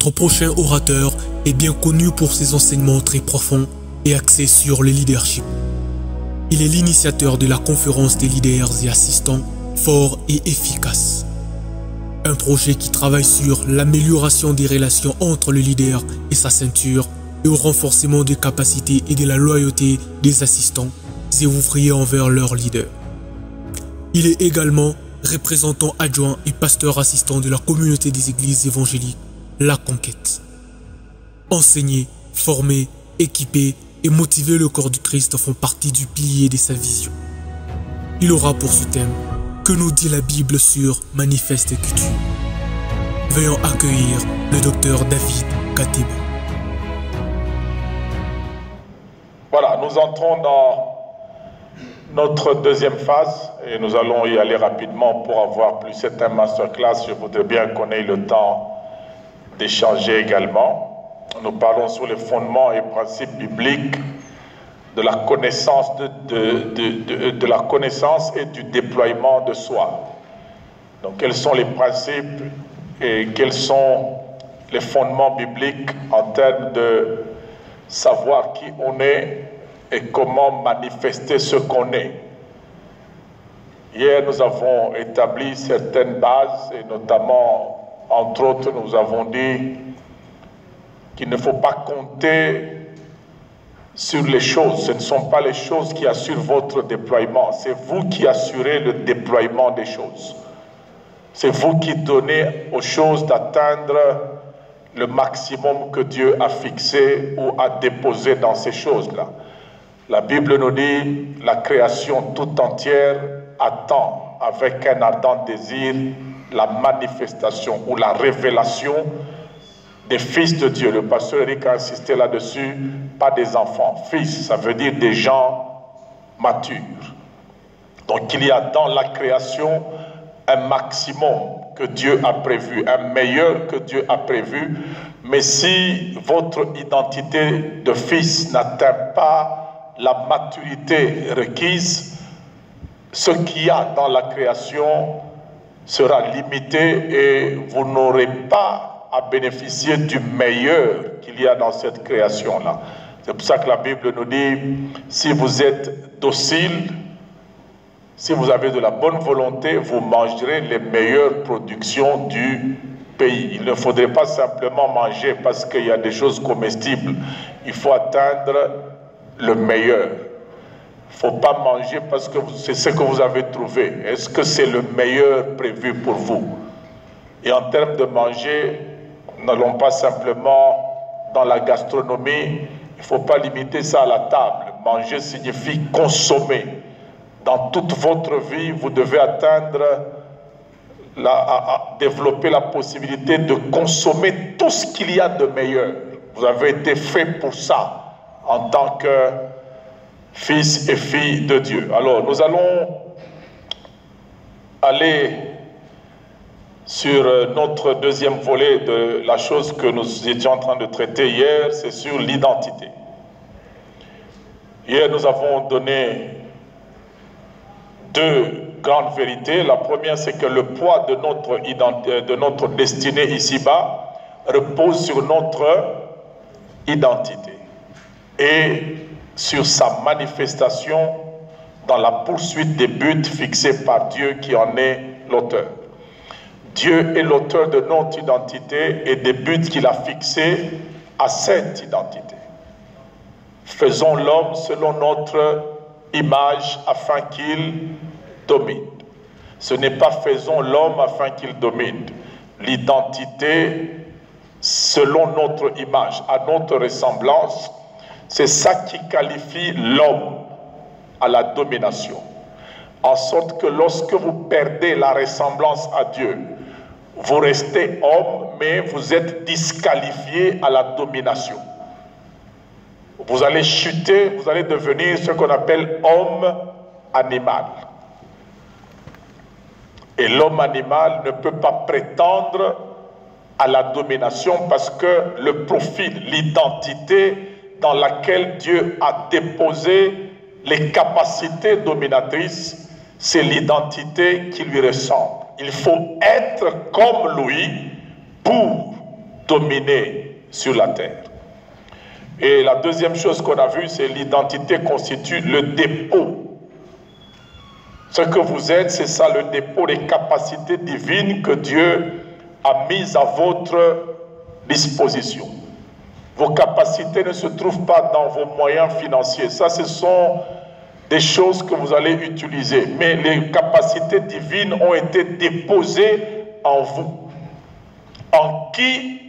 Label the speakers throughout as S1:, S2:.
S1: Notre prochain orateur est bien connu pour ses enseignements très profonds et axés sur le leadership. Il est l'initiateur de la conférence des leaders et assistants forts et efficaces. Un projet qui travaille sur l'amélioration des relations entre le leader et sa ceinture et au renforcement des capacités et de la loyauté des assistants et ouvriers envers leur leader. Il est également représentant adjoint et pasteur assistant de la communauté des églises évangéliques La Conquête. Enseigner, former, équiper et motiver le corps du Christ font partie du pilier de sa vision. Il aura pour ce thème « Que nous dit la Bible sur Manifeste Culture ?» Veuillons accueillir le docteur David Kateba.
S2: Voilà, nous entrons dans notre deuxième phase et nous allons y aller rapidement pour avoir plus certains masterclass. Je voudrais bien qu'on ait le temps d'échanger également. Nous parlons sur les fondements et principes bibliques de la connaissance, de la connaissance et du déploiement de soi. Donc, quels sont les principes et quels sont les fondements bibliques en termes de savoir qui on est et comment manifester ce qu'on est. Hier, nous avons établi certaines bases et notamment, entre autres, nous avons dit qu'il ne faut pas compter sur les choses. Ce ne sont pas les choses qui assurent votre déploiement. C'est vous qui assurez le déploiement des choses. C'est vous qui donnez aux choses d'atteindre le maximum que Dieu a fixé ou a déposé dans ces choses-là. La Bible nous dit la création tout entière attend avec un ardent désir la manifestation ou la révélation des fils de Dieu. Le pasteur Eric a insisté là-dessus, pas des enfants. Fils, ça veut dire des gens matures. Donc il y a dans la création un maximum que Dieu a prévu, un meilleur que Dieu a prévu. Mais si votre identité de fils n'atteint pas la maturité requise, ce qu'il y a dans la création sera limité et vous n'aurez pas à bénéficier du meilleur qu'il y a dans cette création-là. C'est pour ça que la Bible nous dit, si vous êtes docile, si vous avez de la bonne volonté, vous mangerez les meilleures productions du pays. Il ne faudrait pas simplement manger parce qu'il y a des choses comestibles. Il faut atteindre le meilleur. Il ne faut pas manger parce que c'est ce que vous avez trouvé. Est-ce que c'est le meilleur prévu pour vous? Et en termes de manger, n'allons pas simplement dans la gastronomie. Il ne faut pas limiter ça à la table. Manger signifie consommer. Dans toute votre vie, vous devez atteindre, développer la possibilité de consommer tout ce qu'il y a de meilleur. Vous avez été fait pour ça, en tant que fils et filles de Dieu. Alors, nous allons aller sur notre deuxième volet de la chose que nous étions en train de traiter hier, c'est sur l'identité. Hier, nous avons donné deux grandes vérités. La première, c'est que le poids de notre identité, de notre destinée ici-bas repose sur notre identité et sur sa manifestation dans la poursuite des buts fixés par Dieu qui en est l'auteur. Dieu est l'auteur de notre identité et des buts qu'il a fixés à cette identité. Faisons l'homme selon notre image afin qu'il domine. Ce n'est pas faisons l'homme afin qu'il domine. L'identité selon notre image, à notre ressemblance, c'est ça qui qualifie l'homme à la domination. En sorte que lorsque vous perdez la ressemblance à Dieu, vous restez homme, mais vous êtes disqualifié à la domination. Vous allez chuter, vous allez devenir ce qu'on appelle homme animal. Et l'homme animal ne peut pas prétendre à la domination parce que le profil, l'identité dans laquelle Dieu a déposé les capacités dominatrices, c'est l'identité qui lui ressemble. Il faut être comme lui pour dominer sur la terre. Et la deuxième chose qu'on a vue, c'est l'identité constitue le dépôt. Ce que vous êtes, c'est ça, le dépôt des capacités divines que Dieu a mises à votre disposition. Vos capacités ne se trouvent pas dans vos moyens financiers. Ça, ce sont des choses que vous allez utiliser. Mais les capacités divines ont été déposées en vous, en qui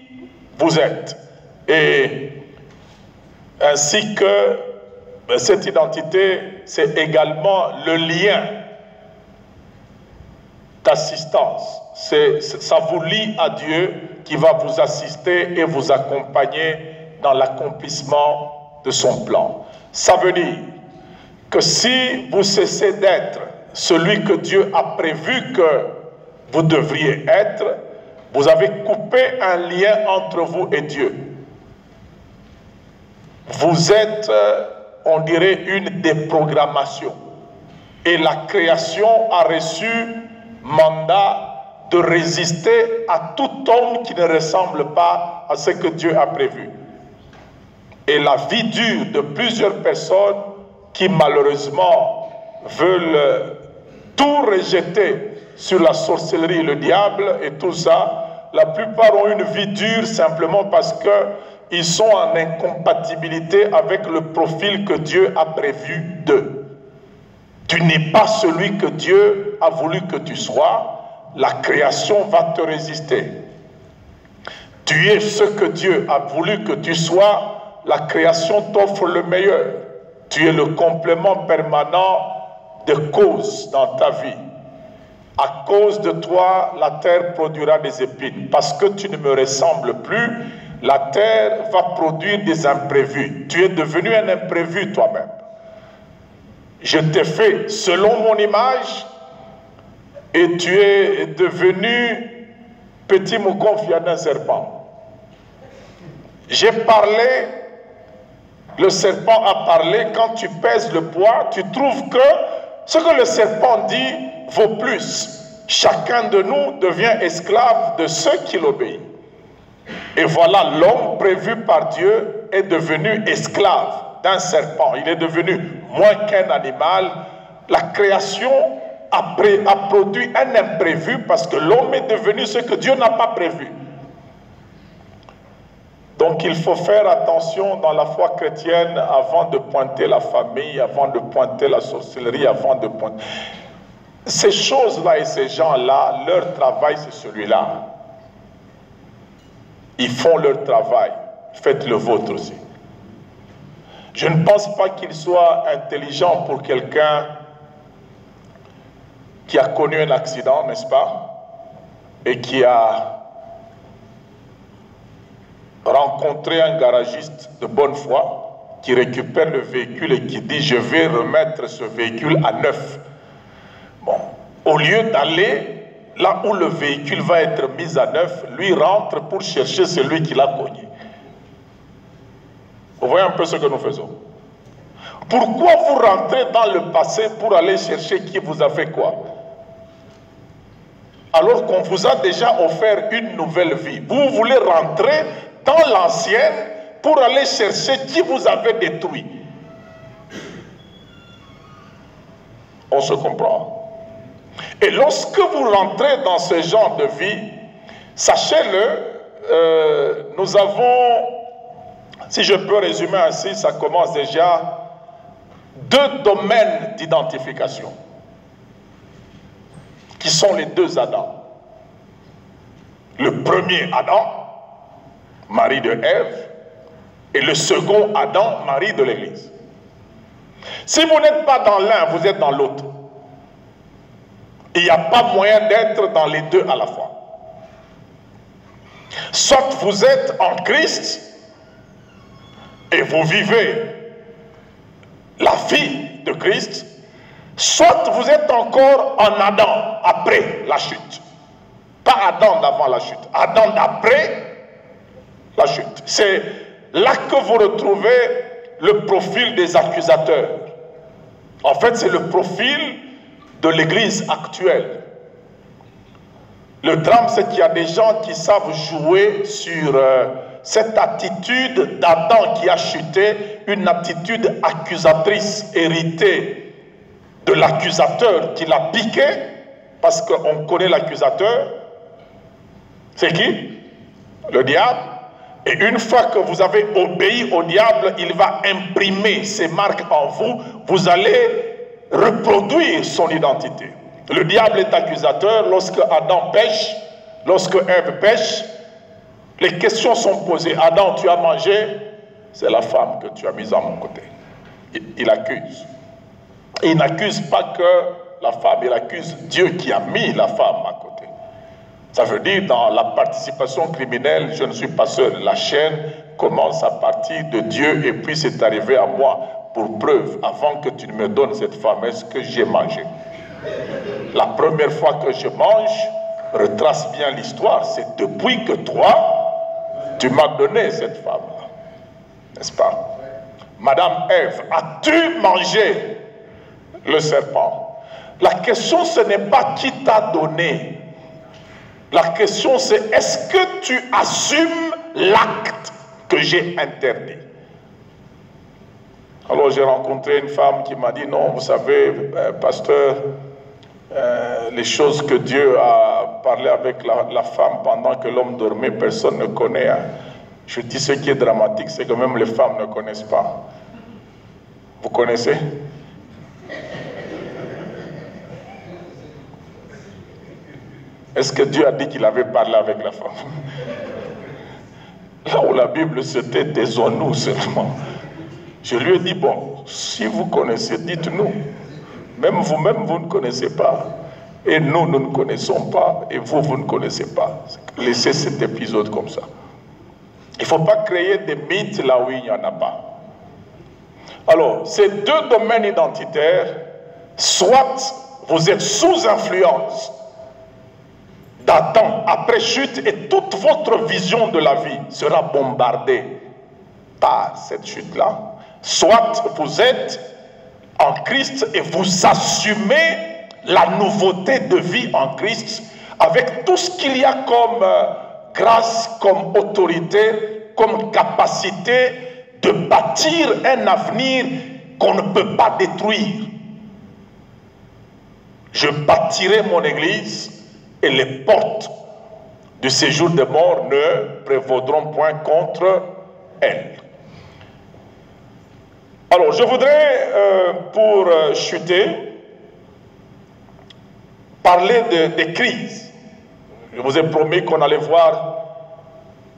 S2: vous êtes. Et ainsi que cette identité, c'est également le lien d'assistance. Ça vous lie à Dieu qui va vous assister et vous accompagner dans l'accomplissement de son plan. Ça veut dire que si vous cessez d'être celui que Dieu a prévu que vous devriez être, vous avez coupé un lien entre vous et Dieu. Vous êtes, on dirait, une déprogrammation. Et la création a reçu mandat de résister à tout homme qui ne ressemble pas à ce que Dieu a prévu. Et la vie dure de plusieurs personnes qui malheureusement veulent tout rejeter sur la sorcellerie, le diable et tout ça, la plupart ont une vie dure simplement parce qu'ils sont en incompatibilité avec le profil que Dieu a prévu d'eux. Tu n'es pas celui que Dieu a voulu que tu sois, la création va te résister. Tu es ce que Dieu a voulu que tu sois, la création t'offre le meilleur. Tu es le complément permanent de cause dans ta vie. À cause de toi, la terre produira des épines. Parce que tu ne me ressembles plus, la terre va produire des imprévus. Tu es devenu un imprévu toi-même. Je t'ai fait selon mon image et tu es devenu petit mouton fier d'un serpent. J'ai parlé, le serpent a parlé, quand tu pèses le poids, tu trouves que ce que le serpent dit vaut plus. Chacun de nous devient esclave de ceux qui l'obéissent. Et voilà, l'homme prévu par Dieu est devenu esclave d'un serpent. Il est devenu moins qu'un animal. La création a produit un imprévu parce que l'homme est devenu ce que Dieu n'a pas prévu. Donc il faut faire attention dans la foi chrétienne avant de pointer la famille, avant de pointer la sorcellerie, avant de pointer... Ces choses-là et ces gens-là, leur travail c'est celui-là. Ils font leur travail, faites le vôtre aussi. Je ne pense pas qu'il soit intelligent pour quelqu'un qui a connu un accident, n'est-ce pas, et qui a rencontré un garagiste de bonne foi, qui récupère le véhicule et qui dit « je vais remettre ce véhicule à neuf ». Bon, au lieu d'aller là où le véhicule va être mis à neuf, lui rentre pour chercher celui qui l'a cogné. Vous voyez un peu ce que nous faisons. Pourquoi vous rentrez dans le passé pour aller chercher qui vous a fait quoi? Alors qu'on vous a déjà offert une nouvelle vie. Vous voulez rentrer dans l'ancienne pour aller chercher qui vous avait détruit. On se comprend. Et lorsque vous rentrez dans ce genre de vie, sachez-le, nous avons, si je peux résumer ainsi, ça commence déjà, 2 domaines d'identification, qui sont les 2 Adams. Le premier Adam, mari de Ève, et le second Adam, mari de l'Église. Si vous n'êtes pas dans l'un, vous êtes dans l'autre. Il n'y a pas moyen d'être dans les 2 à la fois. Soit vous êtes en Christ et vous vivez la vie de Christ, soit vous êtes encore en Adam après la chute. Pas Adam d'avant la chute, Adam d'après la chute. C'est là que vous retrouvez le profil des accusateurs. En fait, c'est le profil de l'Église actuelle. Le drame, c'est qu'il y a des gens qui savent jouer sur cette attitude d'Adam qui a chuté, une attitude accusatrice héritée de l'accusateur qui l'a piqué, parce qu'on connaît l'accusateur. C'est qui? Le diable. Et une fois que vous avez obéi au diable, il va imprimer ses marques en vous. Vous allez reproduire son identité. Le diable est accusateur. Lorsque Adam pêche, lorsque Ève pêche, les questions sont posées. Adam, tu as mangé? C'est la femme que tu as mise à mon côté. Il accuse. Et il n'accuse pas que la femme, il accuse Dieu qui a mis la femme à côté. Ça veut dire, dans la participation criminelle, je ne suis pas seul. La chaîne commence à partir de Dieu et puis c'est arrivé à moi. Pour preuve, avant que tu ne me donnes cette femme, est-ce que j'ai mangé? La première fois que je mange, retrace bien l'histoire, c'est depuis que toi, tu m'as donné cette femme. N'est-ce pas? Madame Ève, as-tu mangé le serpent? La question, ce n'est pas qui t'a donné. La question, c'est est-ce que tu assumes l'acte que j'ai interdit? Alors j'ai rencontré une femme qui m'a dit, non, vous savez, pasteur, les choses que Dieu a parlé avec la femme pendant que l'homme dormait, personne ne connaît. Hein. Je dis, ce qui est dramatique, c'est que même les femmes ne connaissent pas. Vous connaissez? Est-ce que Dieu a dit qu'il avait parlé avec la femme? Là où la Bible se tait, taisons-nous seulement. Je lui ai dit, bon, si vous connaissez, dites-nous. Même vous-même, vous ne connaissez pas. Et nous, nous ne connaissons pas. Et vous, vous ne connaissez pas. Laissez cet épisode comme ça. Il ne faut pas créer des mythes là où il n'y en a pas. Alors, ces deux domaines identitaires, soit vous êtes sous influence d'Adam après chute et toute votre vision de la vie sera bombardée par cette chute-là, soit vous êtes en Christ et vous assumez la nouveauté de vie en Christ avec tout ce qu'il y a comme grâce, comme autorité, comme capacité de bâtir un avenir qu'on ne peut pas détruire. Je bâtirai mon église et les portes du séjour des morts ne prévaudront point contre elle. Alors, je voudrais, pour chuter, parler des crises. Je vous ai promis qu'on allait voir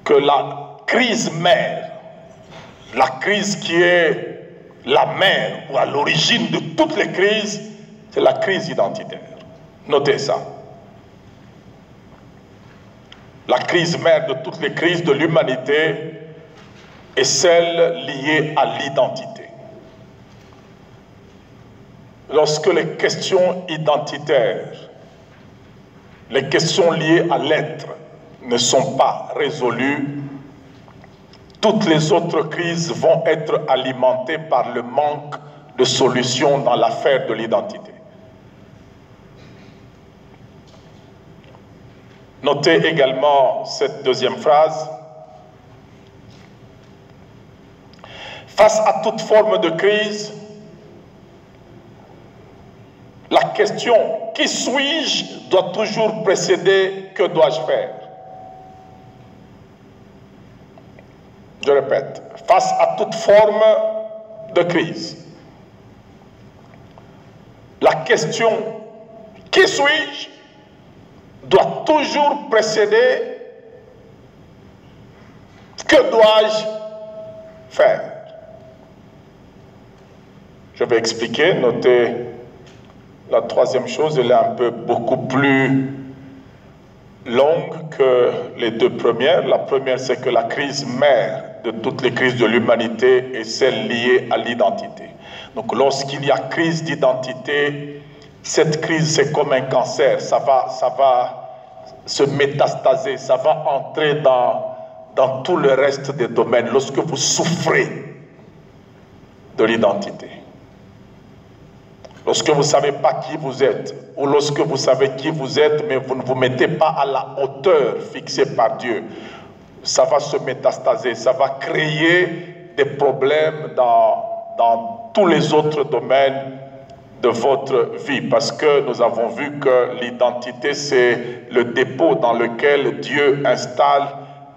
S2: que la crise mère, la crise qui est la mère ou à l'origine de toutes les crises, c'est la crise identitaire. Notez ça. La crise mère de toutes les crises de l'humanité est celle liée à l'identité. Lorsque les questions identitaires, les questions liées à l'être ne sont pas résolues, toutes les autres crises vont être alimentées par le manque de solutions dans l'affaire de l'identité. Notez également cette deuxième phrase. Face à toute forme de crise, la question « qui suis-je » doit toujours précéder « que dois-je faire ?» Je répète, face à toute forme de crise, la question « qui suis-je » doit toujours précéder « que dois-je faire ?» Je vais expliquer, notez la troisième chose, elle est beaucoup plus longue que les deux premières. La première, c'est que la crise mère de toutes les crises de l'humanité est celle liée à l'identité. Donc lorsqu'il y a crise d'identité, cette crise c'est comme un cancer, ça va se métastaser, ça va entrer dans tout le reste des domaines lorsque vous souffrez de l'identité. Lorsque vous ne savez pas qui vous êtes, ou lorsque vous savez qui vous êtes, mais vous ne vous mettez pas à la hauteur fixée par Dieu, ça va se métastaser, ça va créer des problèmes dans tous les autres domaines de votre vie, parce que nous avons vu que l'identité, c'est le dépôt dans lequel Dieu installe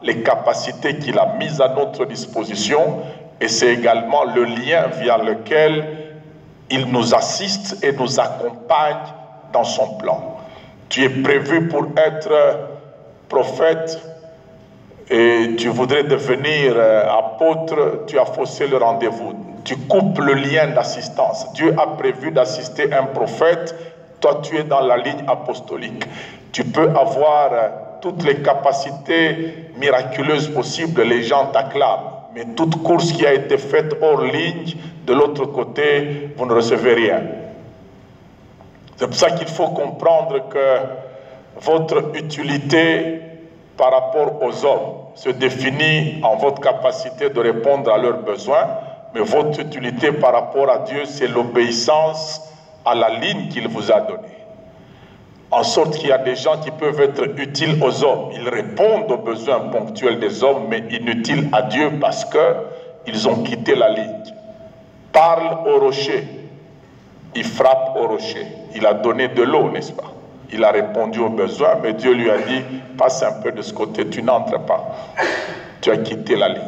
S2: les capacités qu'il a mises à notre disposition, et c'est également le lien via lequel il nous assiste et nous accompagne dans son plan. Tu es prévu pour être prophète et tu voudrais devenir apôtre, tu as faussé le rendez-vous. Tu coupes le lien d'assistance. Dieu a prévu d'assister un prophète, toi tu es dans la ligne apostolique. Tu peux avoir toutes les capacités miraculeuses possibles, les gens t'acclament. Mais toute course qui a été faite hors ligne, de l'autre côté, vous ne recevez rien. C'est pour ça qu'il faut comprendre que votre utilité par rapport aux hommes se définit en votre capacité de répondre à leurs besoins, mais votre utilité par rapport à Dieu, c'est l'obéissance à la ligne qu'il vous a donnée. En sorte qu'il y a des gens qui peuvent être utiles aux hommes. Ils répondent aux besoins ponctuels des hommes, mais inutiles à Dieu parce qu'ils ont quitté la ligne. Parle au rocher, il frappe au rocher. Il a donné de l'eau, n'est-ce pas? Il a répondu aux besoins, mais Dieu lui a dit, passe un peu de ce côté, tu n'entres pas. Tu as quitté la ligne.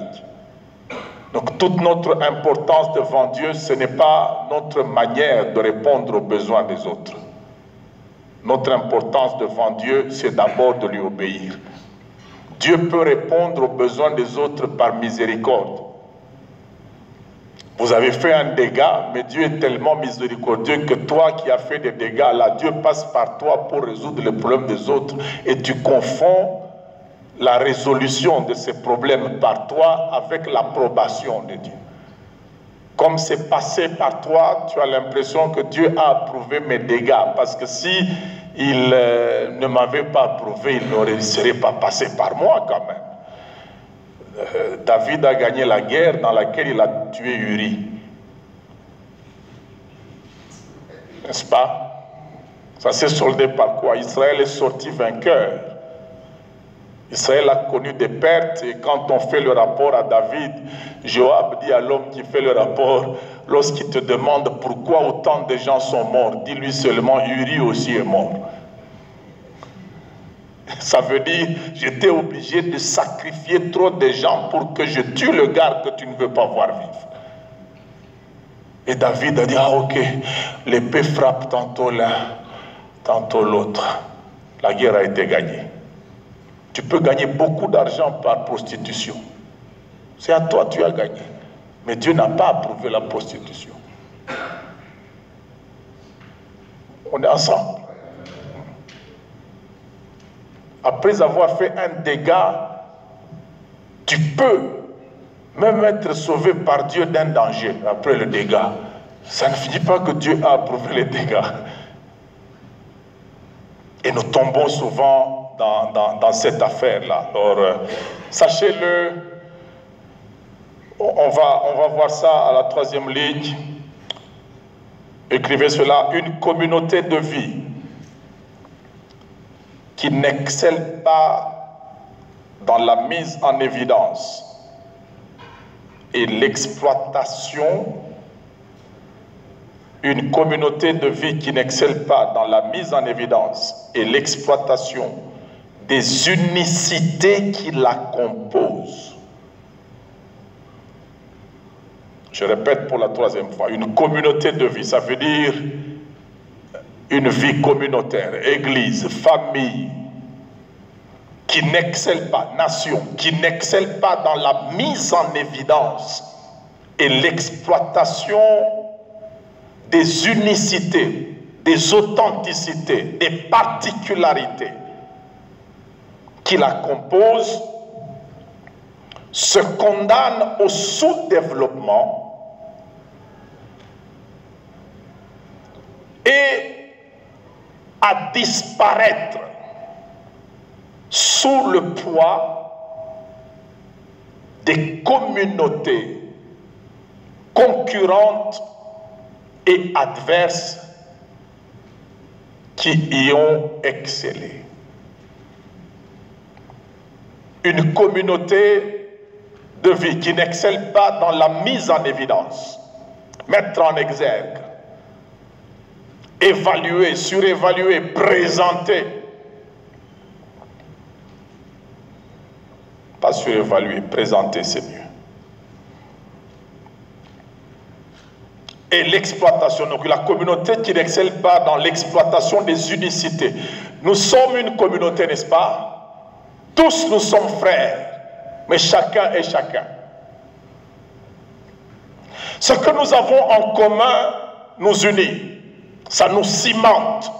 S2: Donc toute notre importance devant Dieu, ce n'est pas notre manière de répondre aux besoins des autres. Notre importance devant Dieu, c'est d'abord de lui obéir. Dieu peut répondre aux besoins des autres par miséricorde. Vous avez fait un dégât, mais Dieu est tellement miséricordieux que toi qui as fait des dégâts, là, Dieu passe par toi pour résoudre les problèmes des autres et tu confonds la résolution de ces problèmes par toi avec l'approbation de Dieu. Comme c'est passé par toi, tu as l'impression que Dieu a approuvé mes dégâts. Parce que si il ne m'avait pas approuvé, il ne serait pas passé par moi quand même. David a gagné la guerre dans laquelle il a tué Uri. N'est-ce pas? Ça s'est soldé par quoi? Israël est sorti vainqueur. Israël a connu des pertes et quand on fait le rapport à David, Joab dit à l'homme qui fait le rapport, lorsqu'il te demande pourquoi autant de gens sont morts, dis-lui seulement Uri aussi est mort. Ça veut dire, j'étais obligé de sacrifier trop de gens pour que je tue le gars que tu ne veux pas voir vivre. Et David a dit, ah ok, l'épée frappe tantôt l'un, tantôt l'autre. La guerre a été gagnée. Tu peux gagner beaucoup d'argent par prostitution. C'est à toi, tu as gagné. Mais Dieu n'a pas approuvé la prostitution. On est ensemble. Après avoir fait un dégât, tu peux même être sauvé par Dieu d'un danger après le dégât. Ça ne finit pas que Dieu a approuvé les dégâts. Et nous tombons souvent dans cette affaire-là. Alors, sachez-le, on va voir ça à la 3e ligne. Écrivez cela, une communauté de vie qui n'excelle pas dans la mise en évidence et l'exploitation, une communauté de vie qui n'excelle pas dans la mise en évidence et l'exploitation des unicités qui la composent. Je répète pour la 3e fois, une communauté de vie, ça veut dire une vie communautaire, église, famille, qui n'excelle pas, nation, qui n'excelle pas dans la mise en évidence et l'exploitation des unicités, des authenticités, des particularités qui la composent, se condamne au sous-développement et à disparaître sous le poids des communautés concurrentes et adverses qui y ont excellé. Une communauté de vie qui n'excelle pas dans la mise en évidence, mettre en exergue, évaluer, surévaluer, présenter. Pas surévaluer, présenter, c'est mieux. Et l'exploitation, donc la communauté qui n'excelle pas dans l'exploitation des unicités. Nous sommes une communauté, n'est-ce pas? Tous nous sommes frères, mais chacun est chacun. Ce que nous avons en commun nous unit, ça nous cimente.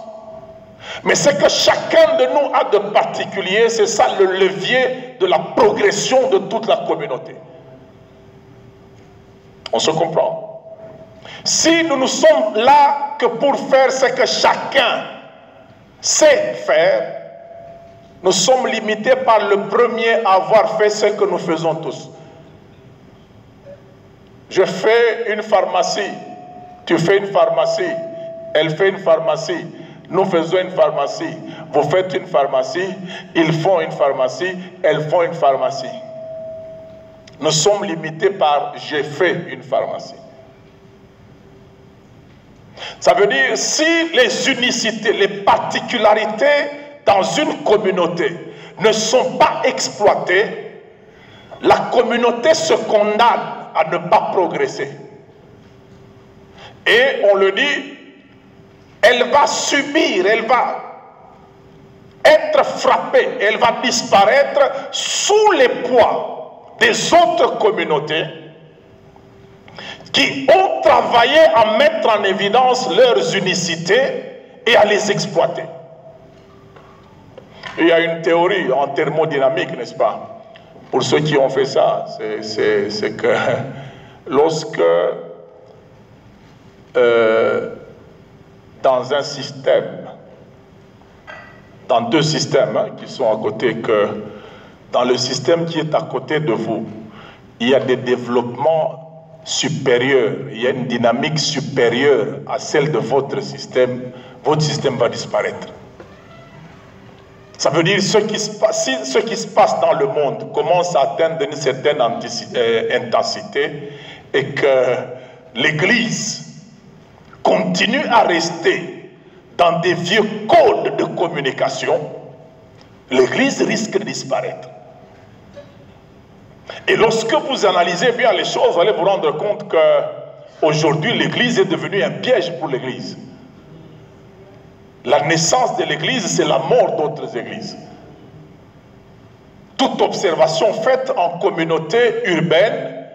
S2: Mais ce que chacun de nous a de particulier, c'est ça le levier de la progression de toute la communauté. On se comprend? Si nous ne sommes là que pour faire ce que chacun sait faire, nous sommes limités par le premier à avoir fait ce que nous faisons tous. Je fais une pharmacie, tu fais une pharmacie, elle fait une pharmacie, nous faisons une pharmacie, vous faites une pharmacie, ils font une pharmacie, elles font une pharmacie. Nous sommes limités par j'ai fait une pharmacie. Ça veut dire si les unicités, les particularités dans une communauté ne sont pas exploitées, la communauté se condamne à ne pas progresser. Et on le dit, elle va subir, elle va être frappée, elle va disparaître sous les poids des autres communautés qui ont travaillé à mettre en évidence leurs unicités et à les exploiter. Il y a une théorie en thermodynamique, n'est-ce pas? Pour ceux qui ont fait ça, c'est que lorsque dans un système, dans deux systèmes qui sont à côté, que dans le système qui est à côté de vous, il y a des développements supérieurs, il y a une dynamique supérieure à celle de votre système va disparaître. Ça veut dire ce qui se passe dans le monde commence à atteindre une certaine intensité et que l'Église continue à rester dans des vieux codes de communication, l'Église risque de disparaître. Et lorsque vous analysez bien les choses, vous allez vous rendre compte qu'aujourd'hui, l'Église est devenue un piège pour l'Église. La naissance de l'Église, c'est la mort d'autres églises. Toute observation faite en communauté urbaine,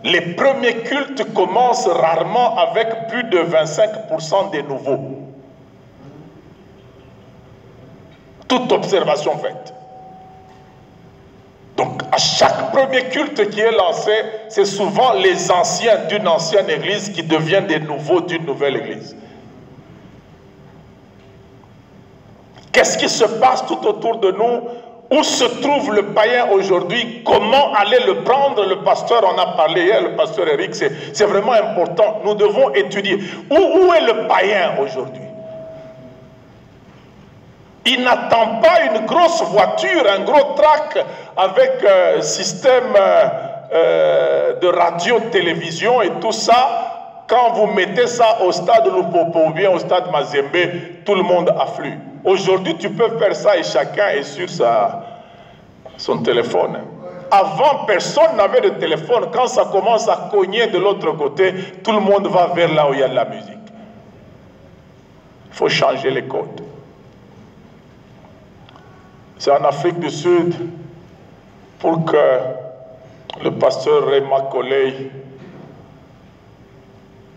S2: les premiers cultes commencent rarement avec plus de 25% des nouveaux. Toute observation faite. Donc, à chaque premier culte qui est lancé, c'est souvent les anciens d'une ancienne église qui deviennent des nouveaux d'une nouvelle église. Qu'est-ce qui se passe tout autour de nous? Où se trouve le païen aujourd'hui? Comment aller le prendre? Le pasteur en a parlé hier, le pasteur Eric, c'est vraiment important. Nous devons étudier. Où est le païen aujourd'hui? Il n'attend pas une grosse voiture, un gros trac avec système de radio-télévision et tout ça. Quand vous mettez ça au stade Lupopo ou bien au stade Mazembe, tout le monde afflue. Aujourd'hui, tu peux faire ça et chacun est sur son téléphone. Avant, personne n'avait de téléphone. Quand ça commence à cogner de l'autre côté, tout le monde va vers là où il y a de la musique. Il faut changer les codes. C'est en Afrique du Sud, pour que le pasteur Rema Kolei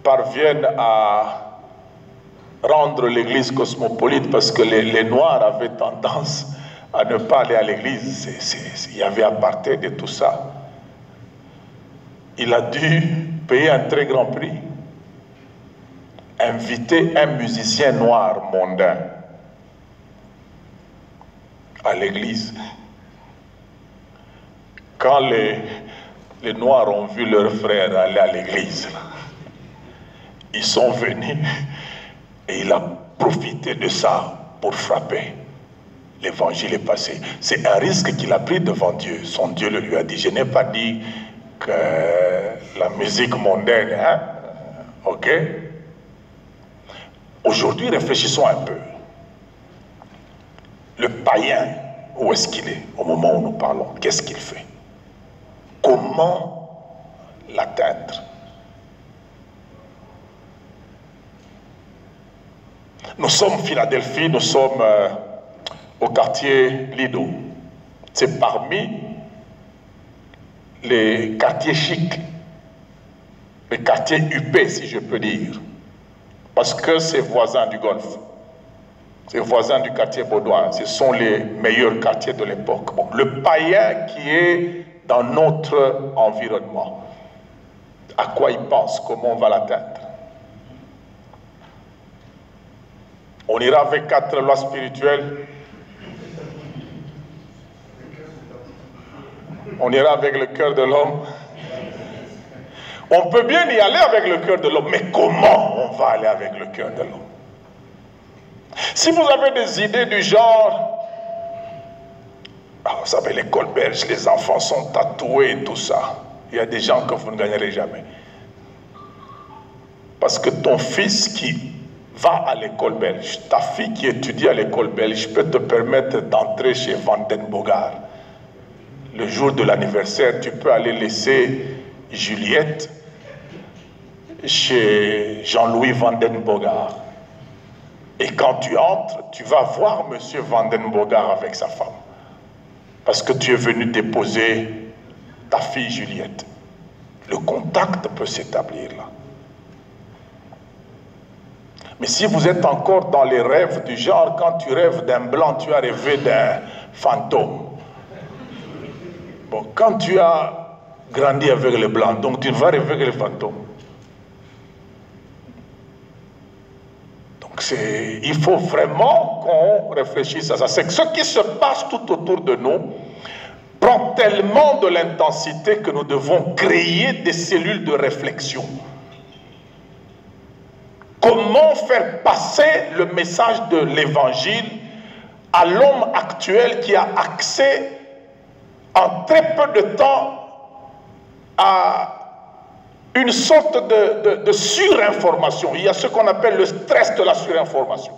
S2: parvienne à rendre l'église cosmopolite, parce que les Noirs avaient tendance à ne pas aller à l'église. Il y avait apartheid et tout ça. Il a dû payer un très grand prix, inviter un musicien noir mondain à l'église. Quand les Noirs ont vu leurs frères aller à l'église, ils sont venus et il a profité de ça pour frapper. L'évangile est passé. C'est un risque qu'il a pris devant Dieu. Son Dieu le lui a dit. Je n'ai pas dit que la musique mondaine, hein? Ok? Aujourd'hui, réfléchissons un peu. Le païen, où est-ce qu'il est au moment où nous parlons? Qu'est-ce qu'il fait? Comment l'atteindre? Nous sommes Philadelphie, nous sommes au quartier Lido. C'est parmi les quartiers chics, les quartiers huppés, si je peux dire, parce que c'est voisin du Golfe, c'est voisin du quartier Baudoin, ce sont les meilleurs quartiers de l'époque. Bon, le païen qui est dans notre environnement, à quoi il pense, comment on va l'atteindre? On ira avec 4 lois spirituelles. On ira avec le cœur de l'homme. On peut bien y aller avec le cœur de l'homme, mais comment on va aller avec le cœur de l'homme? Si vous avez des idées du genre, vous savez, l'école belge, les enfants sont tatoués et tout ça, il y a des gens que vous ne gagnerez jamais. Parce que ton fils qui va à l'école belge, ta fille qui étudie à l'école belge peut te permettre d'entrer chez Vanden Bogart. Le jour de l'anniversaire, tu peux aller laisser Juliette chez Jean-Louis Vanden Bogart. Et quand tu entres, tu vas voir M. Vanden Bogart avec sa femme. Parce que tu es venu déposer ta fille Juliette. Le contact peut s'établir là. Mais si vous êtes encore dans les rêves du genre, quand tu rêves d'un blanc, tu as rêvé d'un fantôme. Bon, quand tu as grandi avec les blancs, donc tu vas rêver avec les fantômes. Donc il faut vraiment qu'on réfléchisse à ça. C'est que ce qui se passe tout autour de nous prend tellement de l'intensité que nous devons créer des cellules de réflexion. Comment faire passer le message de l'évangile à l'homme actuel qui a accès en très peu de temps à une sorte de surinformation. Il y a ce qu'on appelle le stress de la surinformation.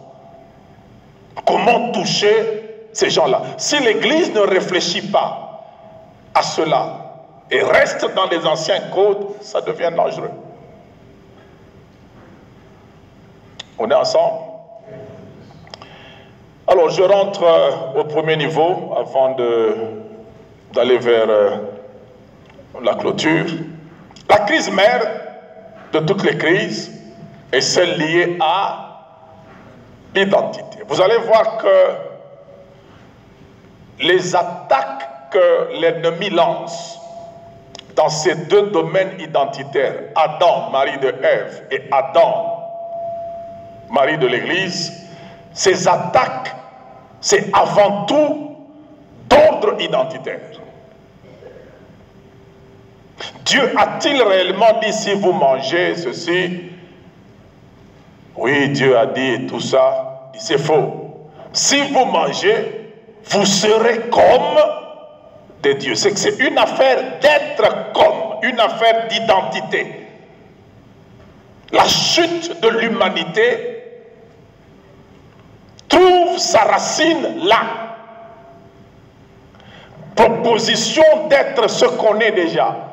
S2: Comment toucher ces gens-là? Si l'Église ne réfléchit pas à cela et reste dans les anciens codes, ça devient dangereux. On est ensemble? Alors, je rentre au premier niveau avant d'aller vers la clôture. La crise mère de toutes les crises est celle liée à l'identité. Vous allez voir que les attaques que l'ennemi lance dans ces deux domaines identitaires, Adam, mari de Ève, et Adam, mari de l'Église, ces attaques, c'est avant tout d'ordre identitaire. Dieu a-t-il réellement dit si vous mangez ceci? Oui, Dieu a dit et tout ça. C'est faux. Si vous mangez, vous serez comme des dieux. C'est que c'est une affaire d'être comme, une affaire d'identité. La chute de l'humanité trouve sa racine là. Proposition d'être ce qu'on est déjà.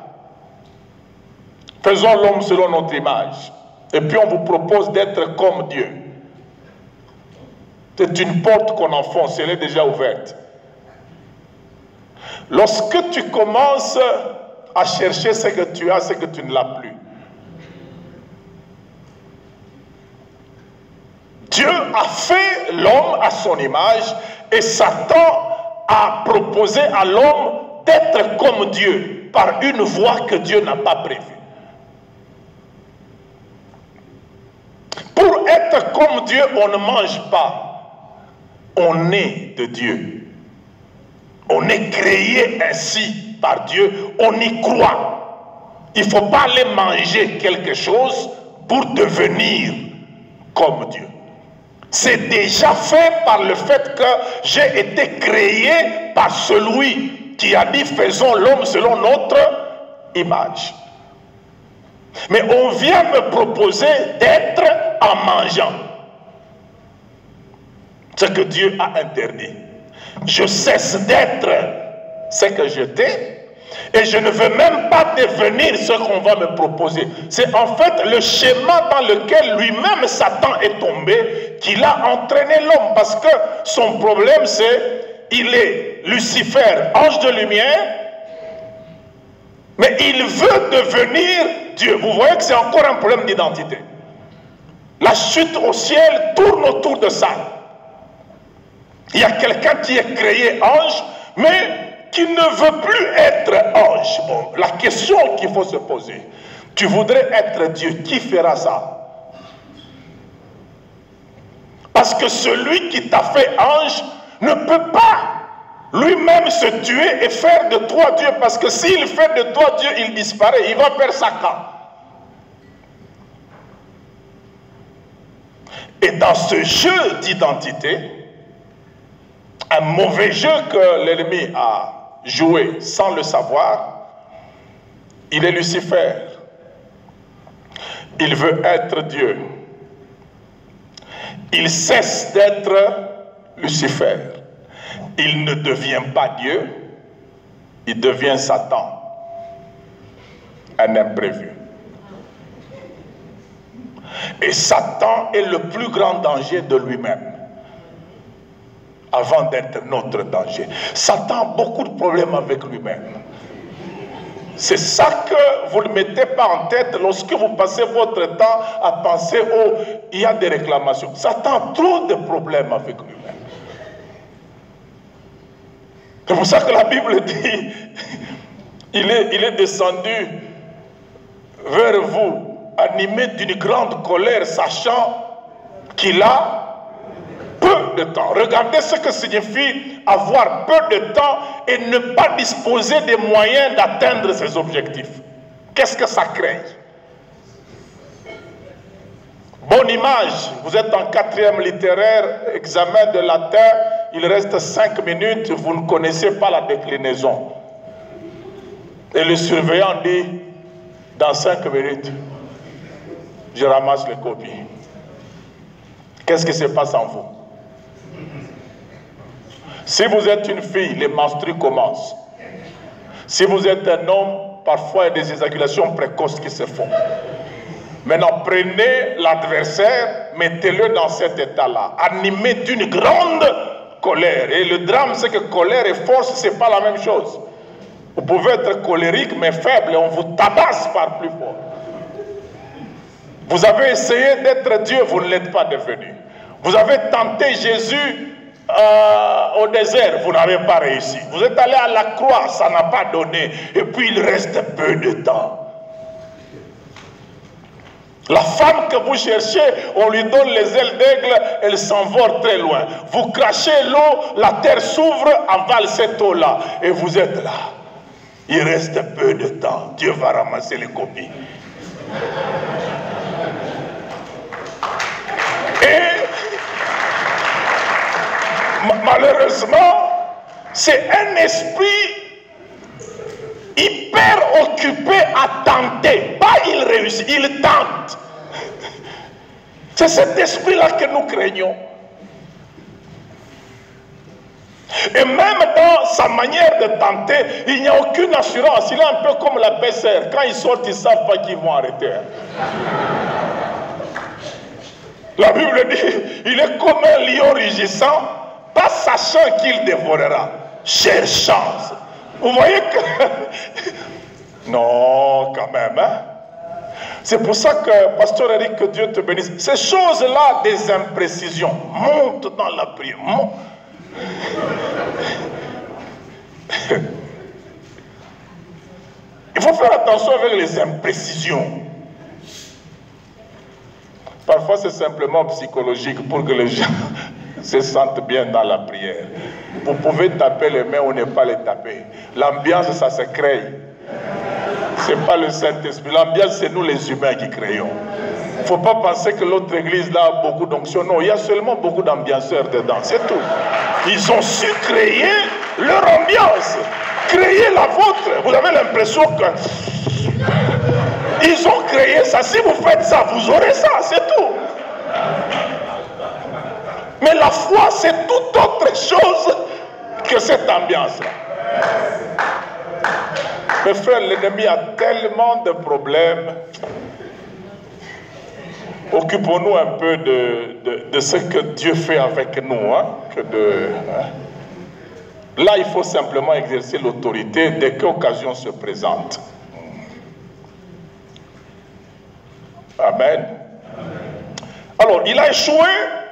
S2: Faisons l'homme selon notre image. Et puis on vous propose d'être comme Dieu. C'est une porte qu'on enfonce, elle est déjà ouverte. Lorsque tu commences à chercher ce que tu as, c'est que tu ne l'as plus. Dieu a fait l'homme à son image et Satan a proposé à l'homme d'être comme Dieu par une voie que Dieu n'a pas prévue. Pour être comme Dieu, on ne mange pas. On est de Dieu. On est créé ainsi par Dieu. On y croit. Il ne faut pas aller manger quelque chose pour devenir comme Dieu. C'est déjà fait par le fait que j'ai été créé par celui qui a dit faisons l'homme selon notre image. Mais on vient me proposer d'être en mangeant ce que Dieu a interdit. Je cesse d'être ce que j'étais et je ne veux même pas devenir ce qu'on va me proposer. C'est en fait le schéma dans lequel lui-même Satan est tombé qu'il a entraîné l'homme, parce que son problème c'est il est Lucifer, ange de lumière, mais il veut devenir Dieu. Vous voyez que c'est encore un problème d'identité. La chute au ciel tourne autour de ça. Il y a quelqu'un qui est créé ange, mais qui ne veut plus être ange. Bon, la question qu'il faut se poser, tu voudrais être Dieu, qui fera ça? Parce que celui qui t'a fait ange ne peut pas lui-même se tuer et faire de toi Dieu, parce que s'il fait de toi Dieu, il disparaît, il va perdre sa camp. Et dans ce jeu d'identité, un mauvais jeu que l'ennemi a joué sans le savoir, il est Lucifer. Il veut être Dieu. Il cesse d'être Lucifer. Il ne devient pas Dieu, il devient Satan, un imprévu. Et Satan est le plus grand danger de lui-même, avant d'être notre danger. Satan a beaucoup de problèmes avec lui-même. C'est ça que vous ne mettez pas en tête lorsque vous passez votre temps à penser, oh, il y a des réclamations. Satan a trop de problèmes avec lui-même. C'est pour ça que la Bible dit, il est descendu vers vous, animé d'une grande colère, sachant qu'il a peu de temps. Regardez ce que signifie avoir peu de temps et ne pas disposer des moyens d'atteindre ses objectifs. Qu'est-ce que ça crée? Bonne image, vous êtes en 4e littéraire, examen de latin, il reste 5 minutes, vous ne connaissez pas la déclinaison. Et le surveillant dit, dans 5 minutes, je ramasse les copies. Qu'est-ce qui se passe en vous? Si vous êtes une fille, les menstrues commencent. Si vous êtes un homme, parfois il y a des éjaculations précoces qui se font. Maintenant, prenez l'adversaire, mettez-le dans cet état-là, animé d'une grande colère. Et le drame, c'est que colère et force, ce n'est pas la même chose. Vous pouvez être colérique, mais faible, et on vous tabasse par plus fort. Vous avez essayé d'être Dieu, vous ne l'êtes pas devenu. Vous avez tenté Jésus au désert, vous n'avez pas réussi. Vous êtes allé à la croix, ça n'a pas donné. Et puis il reste peu de temps. La femme que vous cherchez, on lui donne les ailes d'aigle, elle s'envole très loin. Vous crachez l'eau, la terre s'ouvre, avale cette eau-là. Et vous êtes là. Il reste peu de temps. Dieu va ramasser les copies. Et malheureusement, c'est un esprit hyper occupé à tenter. Pas il réussit, il tente. C'est cet esprit-là que nous craignons. Et même dans sa manière de tenter, il n'y a aucune assurance. Il est un peu comme la PCR. Quand ils sortent, ils ne savent pas qu'ils vont arrêter. La Bible dit, il est comme un lion rugissant, pas sachant qu'il dévorera, cherchant. Vous voyez que... Non, quand même, hein? C'est pour ça que, Pasteur Eric, que Dieu te bénisse. Ces choses-là, des imprécisions, montent dans la prière. Il faut faire attention avec les imprécisions. Parfois, c'est simplement psychologique pour que les gens se sentent bien dans la prière. Vous pouvez taper les mains ou ne pas les taper. L'ambiance, ça se crée. Ce n'est pas le Saint-Esprit. L'ambiance, c'est nous les humains qui créons. Il ne faut pas penser que l'autre église là a beaucoup d'onction. Non, il y a seulement beaucoup d'ambianceurs dedans, c'est tout. Ils ont su créer leur ambiance, créer la vôtre. Vous avez l'impression que ils ont créé ça. Si vous faites ça, vous aurez ça, c'est tout. Mais la foi, c'est toute autre chose que cette ambiance-là. Mes frères, l'ennemi a tellement de problèmes. Occupons-nous un peu de ce que Dieu fait avec nous. Là, il faut simplement exercer l'autorité dès qu'occasion se présente. Amen. Alors, il a échoué,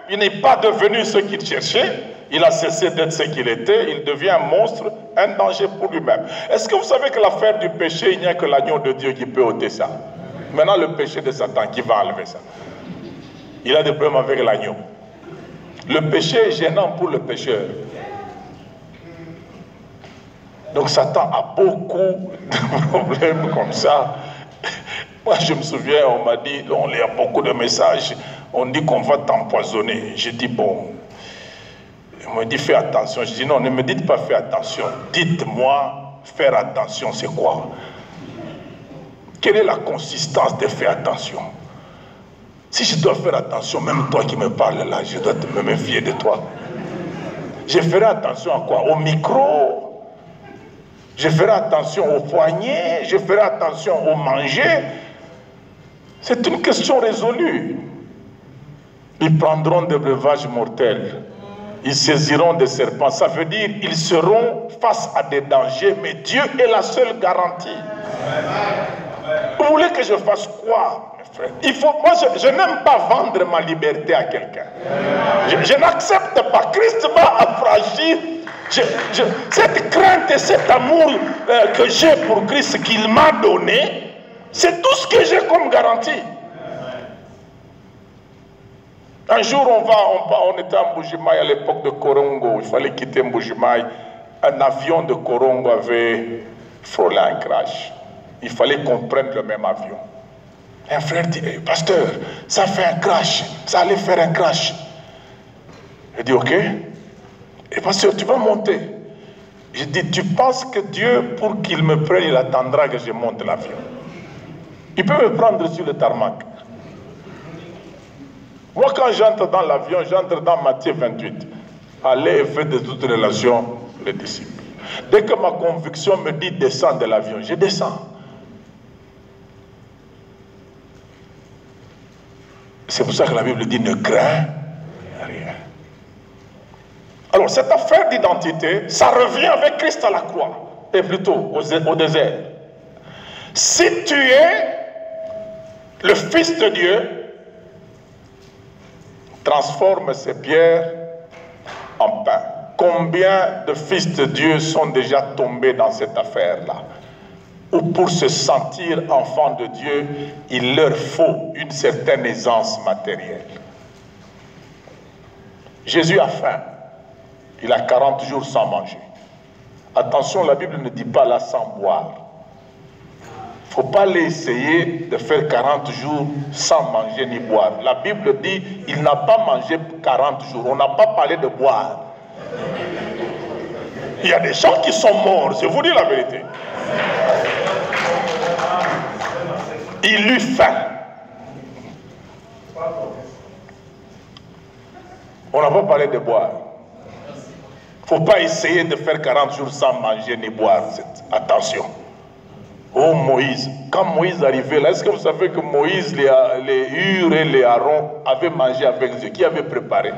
S2: il n'est pas devenu ce qu'il cherchait, il a cessé d'être ce qu'il était, il devient un monstre, un danger pour lui-même. Est-ce que vous savez que l'affaire du péché, il n'y a que l'agneau de Dieu qui peut ôter ça? Maintenant, le péché de Satan, qui va enlever ça? Il a des problèmes avec l'agneau. Le péché est gênant pour le pécheur. Donc Satan a beaucoup de problèmes comme ça. Moi, je me souviens, on m'a dit, on lit beaucoup de messages, on dit qu'on va t'empoisonner. J'ai dit, bon, on me dit, fais attention. Je dis, non, ne me dites pas fais attention. Dites-moi, faire attention, c'est quoi? Quelle est la consistance de faire attention? Si je dois faire attention, même toi qui me parles là, je dois me méfier de toi. Je ferai attention à quoi? Au micro? Je ferai attention au poignet? Je ferai attention au manger? C'est une question résolue. Ils prendront des breuvages mortels. Ils saisiront des serpents. Ça veut dire qu'ils seront face à des dangers, mais Dieu est la seule garantie. Vous voulez que je fasse quoi, mes frères? Moi, je n'aime pas vendre ma liberté à quelqu'un. Je n'accepte pas. Christ m'a affranchi. Cette crainte et cet amour que j'ai pour Christ qu'il m'a donné, c'est tout ce que j'ai comme garantie. Un jour, on était à Mbujimaï à l'époque de Korongo. Il fallait quitter Mbujimaï. Un avion de Korongo avait frôlé un crash. Il fallait qu'on prenne le même avion. Un frère dit, hey, pasteur, ça fait un crash. Ça allait faire un crash. Je dis, ok. Et pasteur, tu vas monter. Je dis, tu penses que Dieu, pour qu'il me prenne, il attendra que je monte l'avion? Il peut me prendre sur le tarmac. Moi, quand j'entre dans l'avion, j'entre dans Matthieu 28. Allez et faites de toutes relations les disciples. Dès que ma conviction me dit descends de l'avion, je descends. C'est pour ça que la Bible dit ne crains rien. Alors, cette affaire d'identité, ça revient avec Christ à la croix, et plutôt au désert. Si tu es le Fils de Dieu, transforme ces pierres en pain. Combien de fils de Dieu sont déjà tombés dans cette affaire-là? Ou pour se sentir enfants de Dieu, il leur faut une certaine aisance matérielle. Jésus a faim. Il a 40 jours sans manger. Attention, la Bible ne dit pas là sans boire. Il ne faut pas aller essayer de faire 40 jours sans manger ni boire. La Bible dit il n'a pas mangé 40 jours. On n'a pas parlé de boire. Il y a des gens qui sont morts, je vous dis la vérité. Il eut faim. On n'a pas parlé de boire. Il ne faut pas essayer de faire 40 jours sans manger ni boire. Attention. Oh Moïse, quand Moïse arrivait là, est-ce que vous savez que Moïse, les Hur et les Aaron avaient mangé avec Dieu? Qui avait préparé?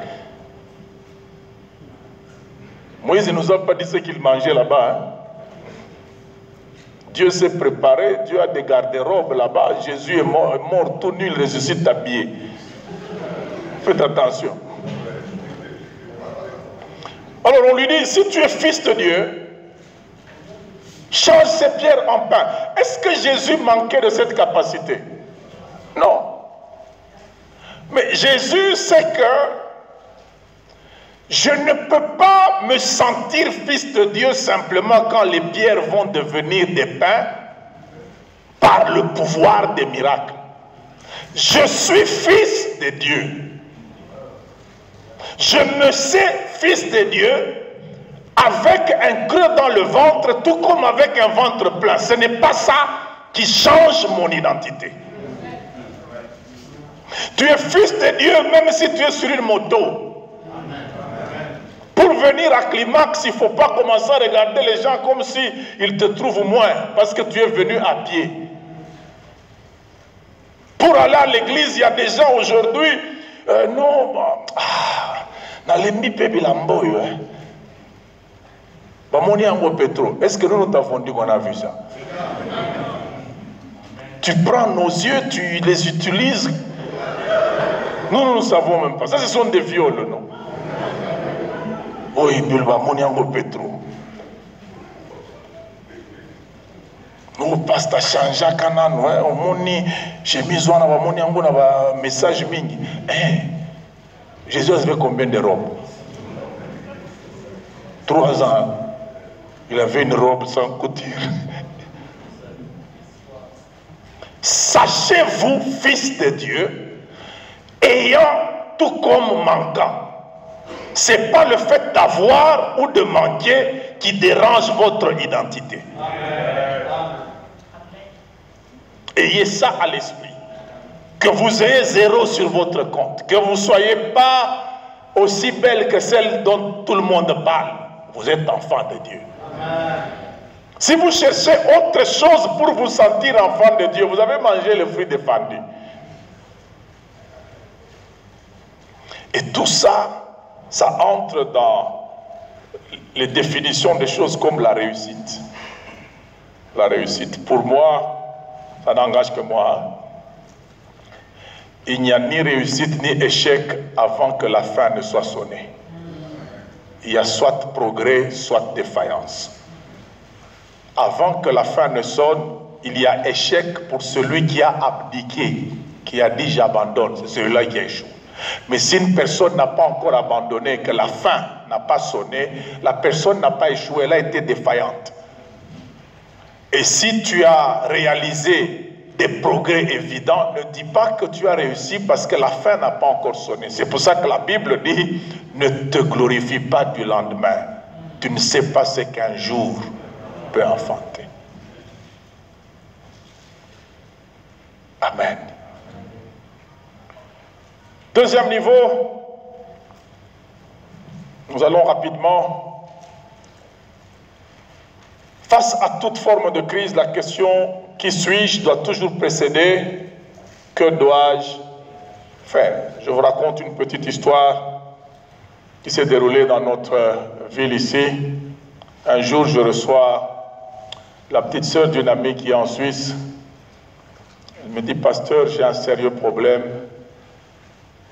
S2: Moïse ne nous a pas dit ce qu'il mangeait là-bas. Hein? Dieu s'est préparé, Dieu a des garde-robes là-bas. Jésus est mort tout nu, il ressuscite habillé. Faites attention. Alors on lui dit, si tu es fils de Dieu, change ces pierres en pain. Est-ce que Jésus manquait de cette capacité? Non. Mais Jésus sait que je ne peux pas me sentir fils de Dieu simplement quand les pierres vont devenir des pains par le pouvoir des miracles. Je suis fils de Dieu. Je me sais fils de Dieu avec un creux dans le ventre, tout comme avec un ventre plein. Ce n'est pas ça qui change mon identité. Tu es fils de Dieu même si tu es sur une moto. Pour venir à Climax, il ne faut pas commencer à regarder les gens comme s'ils te trouvent moins, parce que tu es venu à pied. Pour aller à l'église, il y a des gens aujourd'hui, non, est-ce que nous t'avons dit qu'on a vu ça? Tu prends nos yeux, tu les utilises. Nous ne savons même pas. Ça, ce sont des viols, non? Oui, Petro. Nous, pasteur Chanja Kanan, on moni, j'ai mis un message mingi. Jésus avait combien de robes? 3 ans. Il avait une robe sans couture. Sachez-vous, fils de Dieu, ayant tout comme manquant. Ce n'est pas le fait d'avoir ou de manquer qui dérange votre identité. Ayez ça à l'esprit. Que vous ayez 0 sur votre compte. Que vous ne soyez pas aussi belle que celle dont tout le monde parle. Vous êtes enfant de Dieu. Si vous cherchez autre chose pour vous sentir enfant de Dieu, vous avez mangé le fruit défendu. Et tout ça, ça entre dans les définitions des choses comme la réussite. La réussite, pour moi, ça n'engage que moi. Il n'y a ni réussite ni échec avant que la fin ne soit sonnée. Il y a soit progrès, soit défaillance. Avant que la fin ne sonne, il y a échec pour celui qui a abdiqué, qui a dit j'abandonne. C'est celui-là qui a échoué. Mais si une personne n'a pas encore abandonné, que la fin n'a pas sonné, la personne n'a pas échoué, elle a été défaillante. Et si tu as réalisé des progrès évidents, ne dis pas que tu as réussi parce que la fin n'a pas encore sonné. C'est pour ça que la Bible dit, ne te glorifie pas du lendemain. Tu ne sais pas ce qu'un jour peut enfanter. Amen. Deuxième niveau, nous allons rapidement. Face à toute forme de crise, la question « Qui suis-je » doit toujours précéder « Que dois-je faire ?» Je vous raconte une petite histoire qui s'est déroulée dans notre ville ici. Un jour, je reçois la petite sœur d'une amie qui est en Suisse. Elle me dit « Pasteur, j'ai un sérieux problème.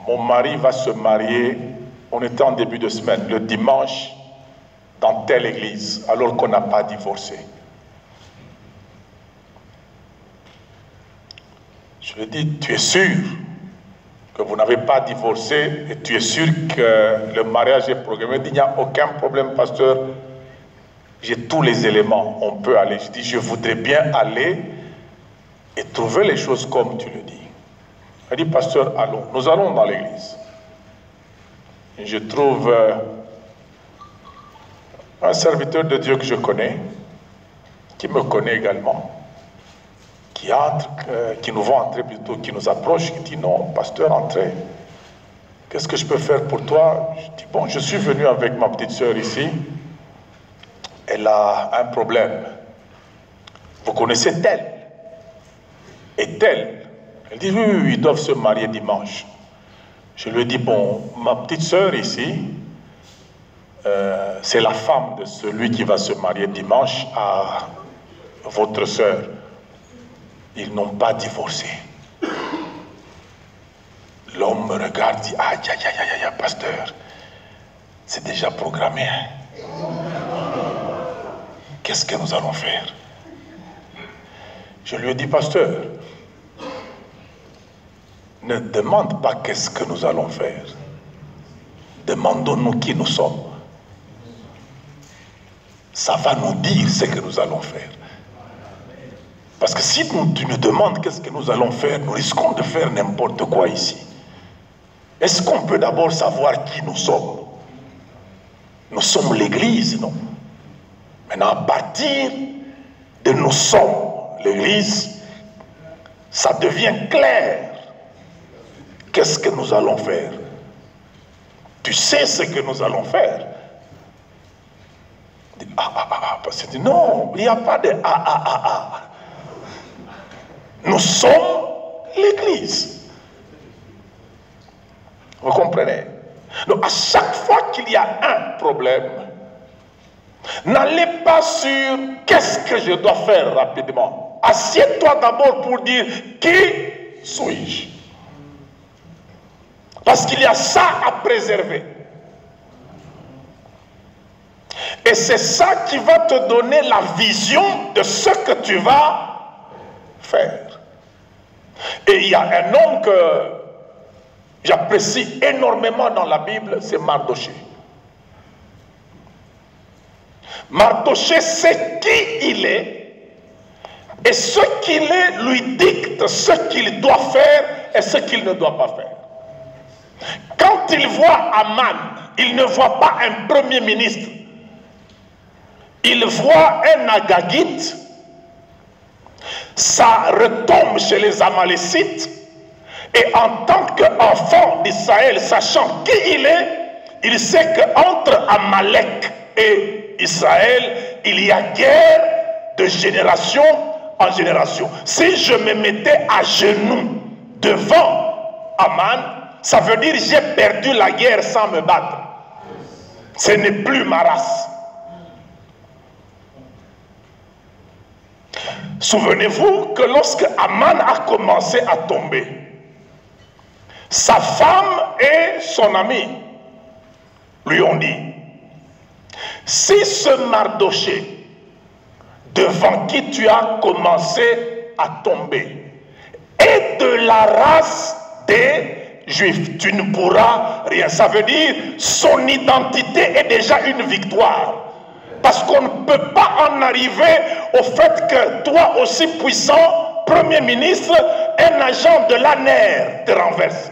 S2: Mon mari va se marier. » On était en début de semaine, le dimanche, dans telle église, alors qu'on n'a pas divorcé. Je lui dis, tu es sûr que vous n'avez pas divorcé et tu es sûr que le mariage est programmé? Il dit, il n'y a aucun problème, pasteur. J'ai tous les éléments, on peut aller. Je dis, je voudrais bien aller et trouver les choses comme tu le dis. Elle dit, pasteur, allons. Nous allons dans l'église. Je trouve un serviteur de Dieu que je connais, qui me connaît également, qui entre, qui nous voit entrer plutôt, qui nous approche, qui dit non, pasteur, entrez. Qu'est-ce que je peux faire pour toi? Je dis bon, je suis venu avec ma petite sœur ici. Elle a un problème. Vous connaissez tel et tel? Elle dit oui, oui, oui, ils doivent se marier dimanche. Je lui ai dit bon, ma petite sœur ici, c'est la femme de celui qui va se marier dimanche à votre sœur. Ils n'ont pas divorcé. L'homme me regarde, dit aïe, aïe, aïe, aïe, pasteur, c'est déjà programmé. Hein? Qu'est-ce que nous allons faire? Je lui ai dit, pasteur, ne demande pas qu'est-ce que nous allons faire. Demandons-nous qui nous sommes. Ça va nous dire ce que nous allons faire. Parce que si tu nous demandes qu'est-ce que nous allons faire, nous risquons de faire n'importe quoi ici. Est-ce qu'on peut d'abord savoir qui nous sommes? Nous sommes l'Église, non? Maintenant, à partir de nous sommes l'Église, ça devient clair. Qu'est-ce que nous allons faire? Tu sais ce que nous allons faire. Parce que non, il n'y a pas de Nous sommes l'Église. Vous comprenez? Donc à chaque fois qu'il y a un problème, n'allez pas sur qu'est-ce que je dois faire rapidement. Assieds-toi d'abord pour dire qui suis-je? Parce qu'il y a ça à préserver. Et c'est ça qui va te donner la vision de ce que tu vas faire. Et il y a un homme que j'apprécie énormément dans la Bible, c'est Mardoché. Mardoché sait qui il est, et ce qu'il est lui dicte ce qu'il doit faire et ce qu'il ne doit pas faire. Quand il voit Aman, il ne voit pas un premier ministre. Il voit un Agagite. Ça retombe chez les Amalécites. Et en tant qu'enfant d'Israël, sachant qui il sait qu'entre Amalek et Israël, il y a guerre de génération en génération. Si je me mettais à genoux devant Aman, ça veut dire j'ai perdu la guerre sans me battre. Ce n'est plus ma race. Souvenez-vous que lorsque Aman a commencé à tomber, sa femme et son ami lui ont dit, si ce Mardoché devant qui tu as commencé à tomber est de la race des Juifs, tu ne pourras rien. Ça veut dire son identité est déjà une victoire. Parce qu'on ne peut pas en arriver au fait que toi aussi puissant, Premier ministre, un agent de l'ANER te renverse.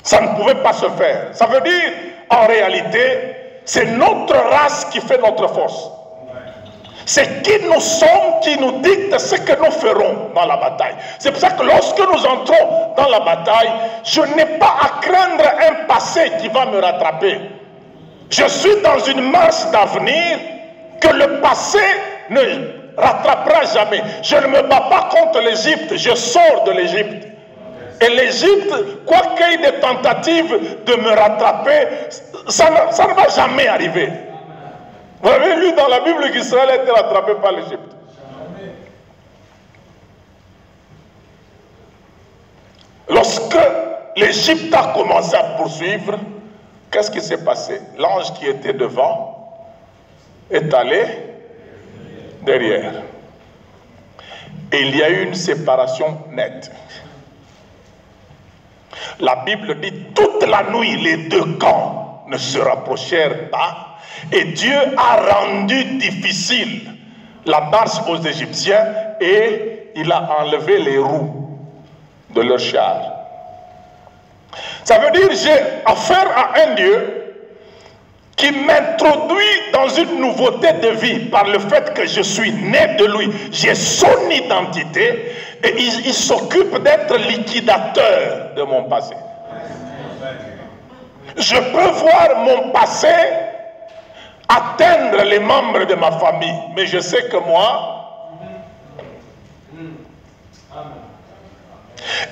S2: Ça ne pouvait pas se faire. Ça veut dire, en réalité, c'est notre race qui fait notre force. C'est qui nous sommes qui nous dicte ce que nous ferons dans la bataille. C'est pour ça que lorsque nous entrons dans la bataille, je n'ai pas à craindre un passé qui va me rattraper. Je suis dans une marche d'avenir que le passé ne rattrapera jamais. Je ne me bats pas contre l'Égypte, je sors de l'Égypte. Et l'Égypte, quoi qu'il y ait des tentatives de me rattraper, ça ne va jamais arriver. Vous avez lu dans la Bible qu'Israël a été rattrapé par l'Égypte. Lorsque l'Égypte a commencé à poursuivre, qu'est-ce qui s'est passé? L'ange qui était devant est allé derrière. Et il y a eu une séparation nette. La Bible dit, toute la nuit, les deux camps ne se rapprochèrent pas. Et Dieu a rendu difficile la marche aux Égyptiens et il a enlevé les roues de leurs chars. Ça veut dire, j'ai affaire à un Dieu qui m'introduit dans une nouveauté de vie par le fait que je suis né de lui. J'ai son identité et il s'occupe d'être liquidateur de mon passé. Je peux voir mon passé atteindre les membres de ma famille, mais je sais que moi,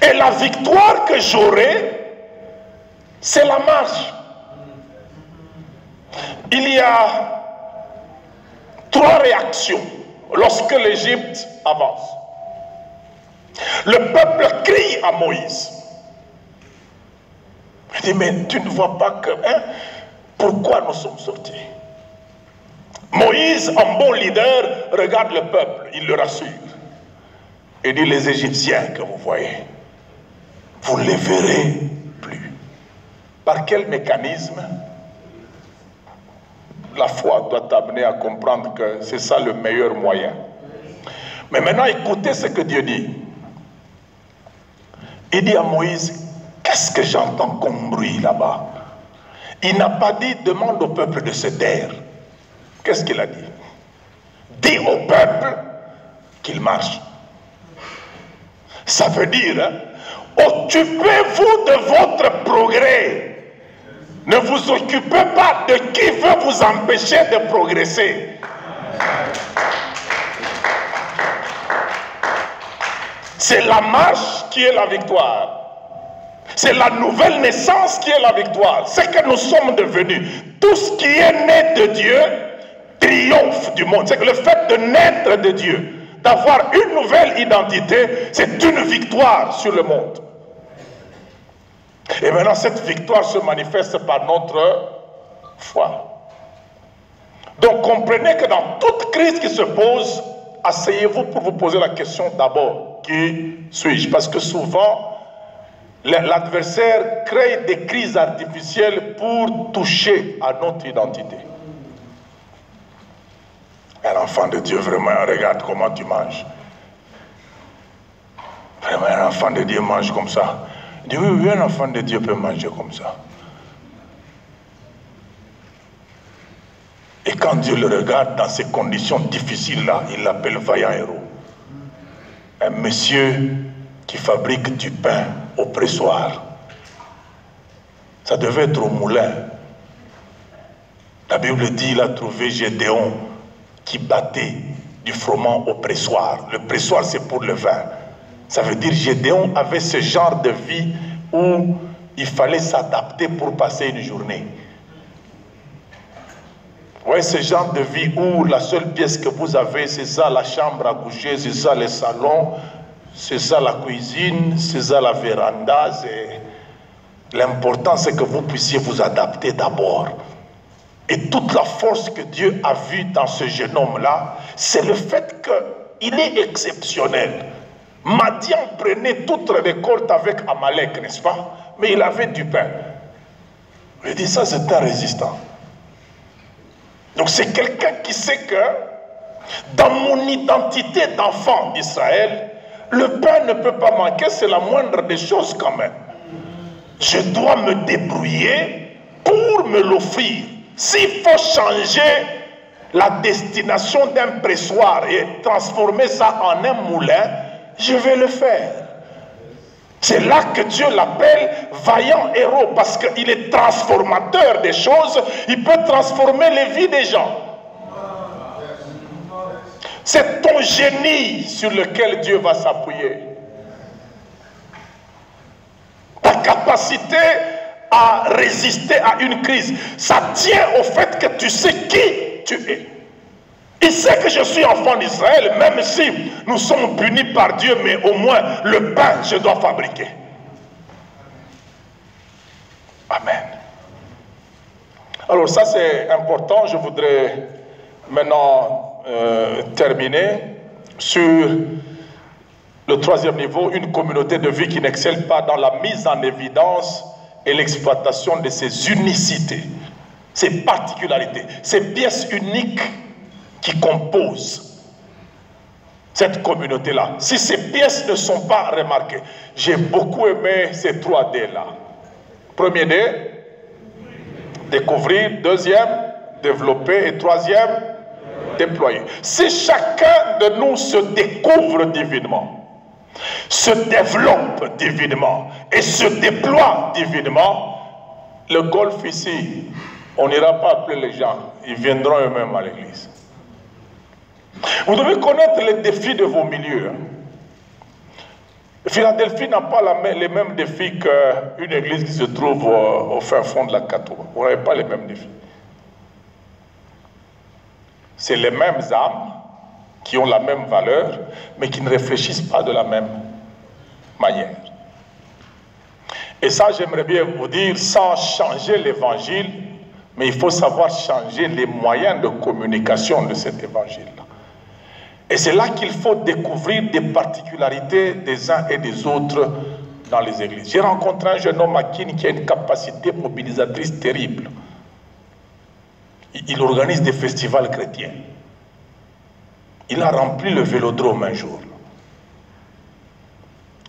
S2: et la victoire que j'aurai, c'est la marche. Il y a 3 réactions lorsque l'Égypte avance. Le peuple crie à Moïse. Il dit, mais tu ne vois pas que, pourquoi nous sommes sortis? Moïse, en bon leader, regarde le peuple, il le rassure. Et dit, les Égyptiens que vous voyez, vous ne les verrez plus. Par quel mécanisme? la foi doit t'amener à comprendre que c'est ça le meilleur moyen. Mais maintenant, écoutez ce que Dieu dit. Il dit à Moïse, qu'est-ce que j'entends comme bruit là-bas? Il n'a pas dit, demande au peuple de se taire. Qu'est-ce qu'il a dit? Dis au peuple qu'il marche. Ça veut dire, hein, occupez-vous de votre progrès. Ne vous occupez pas de qui veut vous empêcher de progresser. C'est la marche qui est la victoire. C'est la nouvelle naissance qui est la victoire. C'est que nous sommes devenus. Tout ce qui est né de Dieu triomphe du monde. C'est que le fait de naître de Dieu, d'avoir une nouvelle identité, c'est une victoire sur le monde. Et maintenant, cette victoire se manifeste par notre foi. Donc, comprenez que dans toute crise qui se pose, asseyez-vous pour vous poser la question d'abord, qui suis-je? Parce que souvent, l'adversaire crée des crises artificielles pour toucher à notre identité. Un enfant de Dieu, vraiment, regarde comment tu manges. Vraiment, un enfant de Dieu mange comme ça. Il dit, oui, oui, un enfant de Dieu peut manger comme ça. Et quand Dieu le regarde dans ces conditions difficiles-là, il l'appelle vaillant héros. Un monsieur qui fabrique du pain au pressoir. Ça devait être au moulin. La Bible dit, il a trouvé Gédéon qui battait du froment au pressoir. Le pressoir, c'est pour le vin. Ça veut dire Gédéon avait ce genre de vie où il fallait s'adapter pour passer une journée. Vous voyez ce genre de vie où la seule pièce que vous avez, c'est ça la chambre à coucher, c'est ça le salon, c'est ça la cuisine, c'est ça la véranda. L'important, c'est que vous puissiez vous adapter d'abord. Et toute la force que Dieu a vue dans ce jeune homme-là, c'est le fait qu'il est exceptionnel. Madian prenait toute récolte avec Amalek, n'est-ce pas? Mais il avait du pain. Il dit ça, c'est un résistant. Donc c'est quelqu'un qui sait que dans mon identité d'enfant d'Israël, le pain ne peut pas manquer, c'est la moindre des choses quand même. Je dois me débrouiller pour me l'offrir. S'il faut changer la destination d'un pressoir et transformer ça en un moulin, je vais le faire. C'est là que Dieu l'appelle vaillant héros, parce qu'il est transformateur des choses, il peut transformer les vies des gens. C'est ton génie sur lequel Dieu va s'appuyer. Ta capacité à résister à une crise, ça tient au fait que tu sais qui tu es. Il sait que je suis enfant d'Israël, même si nous sommes punis par Dieu, mais au moins le pain, je dois fabriquer. Amen. Alors ça c'est important, je voudrais maintenant terminer sur le troisième niveau, une communauté de vie qui n'excelle pas dans la mise en évidence et l'exploitation de ses unicités, ses particularités, ses pièces uniques qui composent cette communauté-là. Si ces pièces ne sont pas remarquées, j'ai beaucoup aimé ces 3D-là. Premier D, découvrir. Deuxième, développer. Et troisième, déployer. Si chacun de nous se découvre divinement, se développe divinement et se déploie divinement, le golf ici, on n'ira pas appeler les gens, ils viendront eux-mêmes à l'église. Vous devez connaître les défis de vos milieux. Philadelphie n'a pas les mêmes défis qu'une église qui se trouve au fin fond de la Catoua. Vous n'avez pas les mêmes défis. C'est les mêmes âmes qui ont la même valeur, mais qui ne réfléchissent pas de la même manière. Et ça, j'aimerais bien vous dire, sans changer l'évangile, mais il faut savoir changer les moyens de communication de cet évangile-là. Et c'est là qu'il faut découvrir des particularités des uns et des autres dans les églises. J'ai rencontré un jeune homme à Kine qui a une capacité mobilisatrice terrible. il organise des festivals chrétiens. Il a rempli le Vélodrome un jour.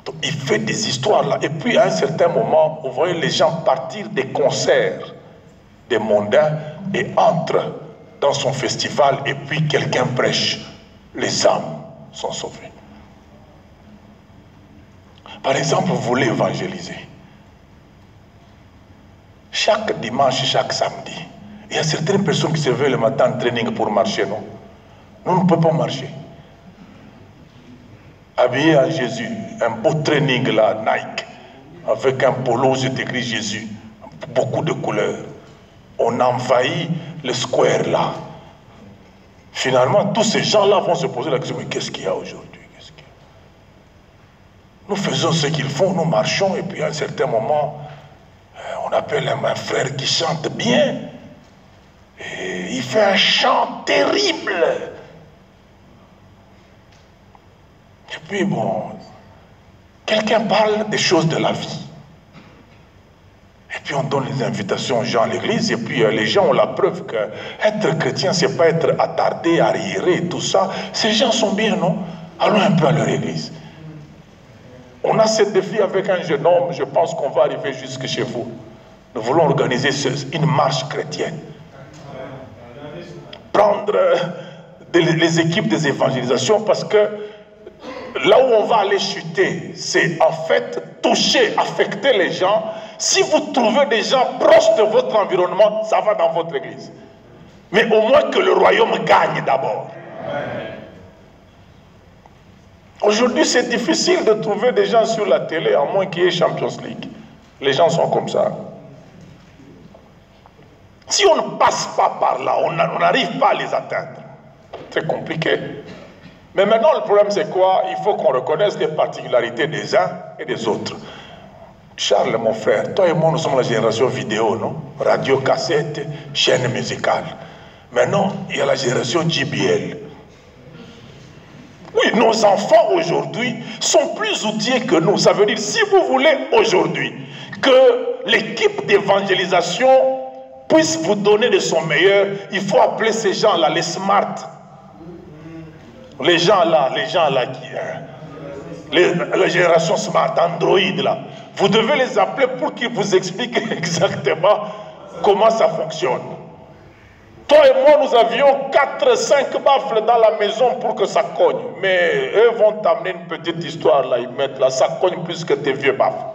S2: Donc, il fait des histoires là. Et puis à un certain moment, vous voyez les gens partir des concerts des mondains et entrent dans son festival et puis quelqu'un prêche. Les âmes sont sauvées. Par exemple, vous voulez évangéliser. Chaque dimanche, chaque samedi, il y a certaines personnes qui se réveillent le matin en training pour marcher, non? Nous ne pouvons pas marcher. Habillé en Jésus, un beau training là, Nike, avec un polo, c'est écrit Jésus, beaucoup de couleurs. On envahit le square là. Finalement, tous ces gens-là vont se poser la question, mais qu'est-ce qu'il y a aujourd'hui? Nous faisons ce qu'ils font, nous marchons, et puis à un certain moment, on appelle un frère qui chante bien, et il fait un chant terrible. Et puis bon, quelqu'un parle des choses de la vie. Et puis on donne les invitations aux gens à l'église, et puis les gens ont la preuve que être chrétien, c'est pas être attardé, arriéré, tout ça. Ces gens sont bien, non? Allons un peu à leur église. On a ce défi avec un jeune homme, je pense qu'on va arriver jusque chez vous. Nous voulons organiser une marche chrétienne. Prendre les équipes des évangélisations, parce que là où on va aller chuter, c'est en fait toucher, affecter les gens. Si vous trouvez des gens proches de votre environnement, ça va dans votre église. Mais au moins que le royaume gagne d'abord. Aujourd'hui, c'est difficile de trouver des gens sur la télé, à moins qu'il y ait Champions League. Les gens sont comme ça. Si on ne passe pas par là, on n'arrive pas à les atteindre. C'est compliqué. Mais maintenant, le problème, c'est quoi? Il faut qu'on reconnaisse les particularités des uns et des autres. Charles, mon frère, toi et moi, nous sommes la génération vidéo, non? Radio, cassette, chaîne musicale. Maintenant, il y a la génération JBL. Oui, nos enfants aujourd'hui sont plus outillés que nous. Ça veut dire, si vous voulez aujourd'hui que l'équipe d'évangélisation puisse vous donner de son meilleur, il faut appeler ces gens-là les smart. Les gens là qui... la génération smart, Android là. Vous devez les appeler pour qu'ils vous expliquent exactement comment ça fonctionne. Toi et moi, nous avions 4-5 baffles dans la maison pour que ça cogne. Mais eux vont t'amener une petite histoire là, ils mettent là, ça cogne plus que tes vieux baffles.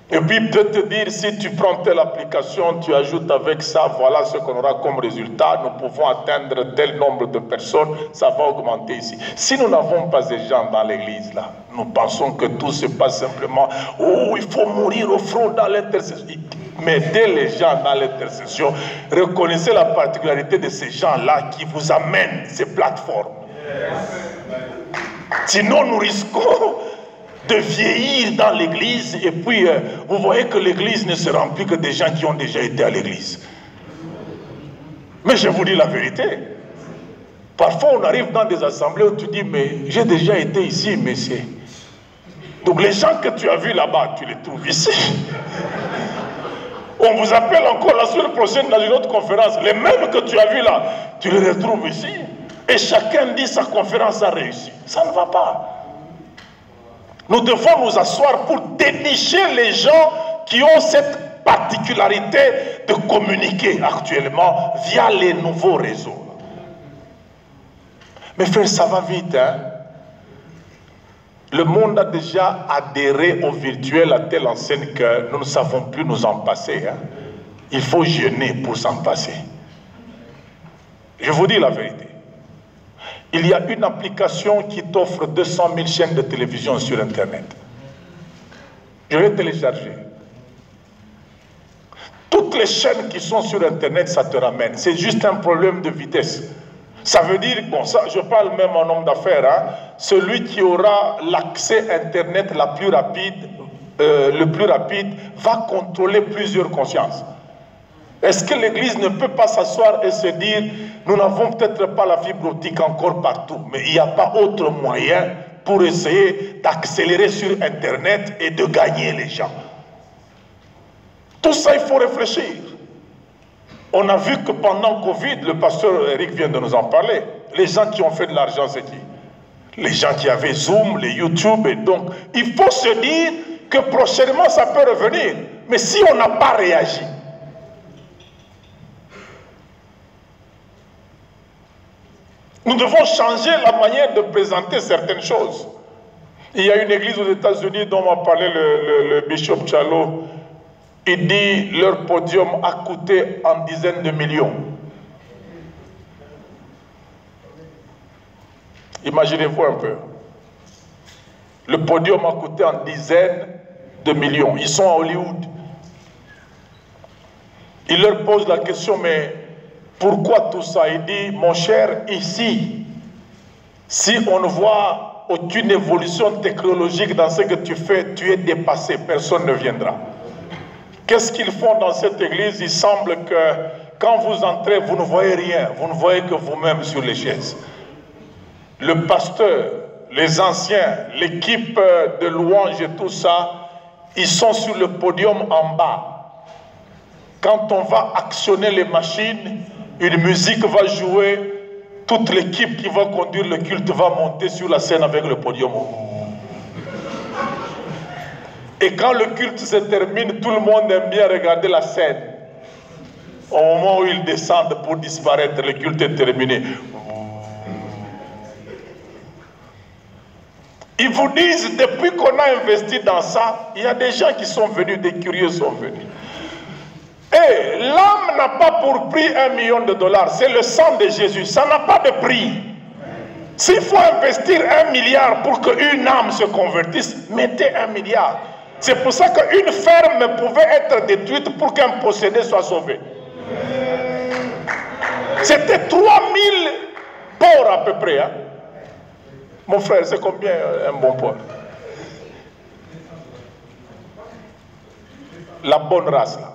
S2: Et puis il peut te dire, si tu prends telle application, tu ajoutes avec ça, voilà ce qu'on aura comme résultat, nous pouvons atteindre tel nombre de personnes, ça va augmenter ici. Si nous n'avons pas des gens dans l'église là, nous pensons que tout se passe simplement, oh, il faut mourir au front dans l'intercession. Mettez les gens dans l'intercession, reconnaissez la particularité de ces gens-là qui vous amènent ces plateformes. Sinon, nous risquons de vieillir dans l'église et puis vous voyez que l'église ne se remplit que des gens qui ont déjà été à l'église. Mais je vous dis la vérité. Parfois, on arrive dans des assemblées où tu dis, mais j'ai déjà été ici, messieurs. Donc les gens que tu as vus là-bas, tu les trouves ici. On vous appelle encore la semaine prochaine dans une autre conférence. Les mêmes que tu as vus là, tu les retrouves ici. Et chacun dit sa conférence a réussi. Ça ne va pas. Nous devons nous asseoir pour dénicher les gens qui ont cette particularité de communiquer actuellement via les nouveaux réseaux. Mais frère, ça va vite, hein? Le monde a déjà adhéré au virtuel à telle enseigne que nous ne savons plus nous en passer. Hein? Il faut jeûner pour s'en passer. Je vous dis la vérité. Il y a une application qui t'offre 200 000 chaînes de télévision sur Internet. Je vais télécharger. Toutes les chaînes qui sont sur Internet, ça te ramène. C'est juste un problème de vitesse. Ça veut dire, bon, ça, je parle même en homme d'affaires, hein, celui qui aura l'accès Internet le plus rapide va contrôler plusieurs consciences. Est-ce que l'Église ne peut pas s'asseoir et se dire, nous n'avons peut-être pas la fibre optique encore partout, mais il n'y a pas autre moyen pour essayer d'accélérer sur Internet et de gagner les gens? Tout ça, il faut réfléchir. On a vu que pendant Covid, le pasteur Eric vient de nous en parler, les gens qui ont fait de l'argent, c'est qui? Les gens qui avaient Zoom, les YouTube, et donc, il faut se dire que prochainement, ça peut revenir. Mais si on n'a pas réagi, nous devons changer la manière de présenter certaines choses. Il y a une église aux États-Unis dont m'a parlé le bishop Chalo. Il dit leur podium a coûté en dizaines de millions. Imaginez-vous un peu. Le podium a coûté en dizaines de millions. Ils sont à Hollywood. Il leur pose la question, mais pourquoi tout ça? Il dit, mon cher, ici, si on ne voit aucune évolution technologique dans ce que tu fais, tu es dépassé, personne ne viendra. Qu'est-ce qu'ils font dans cette église? Il semble que quand vous entrez, vous ne voyez rien, vous ne voyez que vous-même sur les chaises. Le pasteur, les anciens, l'équipe de louanges et tout ça, ils sont sur le podium en bas. Quand on va actionner les machines, une musique va jouer, toute l'équipe qui va conduire le culte va monter sur la scène avec le podium. Et quand le culte se termine, tout le monde aime bien regarder la scène. Au moment où ils descendent pour disparaître, le culte est terminé. Ils vous disent, depuis qu'on a investi dans ça, il y a des gens qui sont venus, des curieux sont venus. Et l'âme n'a pas pour prix $1 million, c'est le sang de Jésus, ça n'a pas de prix. S'il faut investir 1 milliard pour qu'une âme se convertisse, mettez 1 milliard. C'est pour ça qu'une ferme pouvait être détruite pour qu'un possédé soit sauvé. C'était 3000 porcs à peu près. Hein? Mon frère, c'est combien un bon porc? La bonne race, là.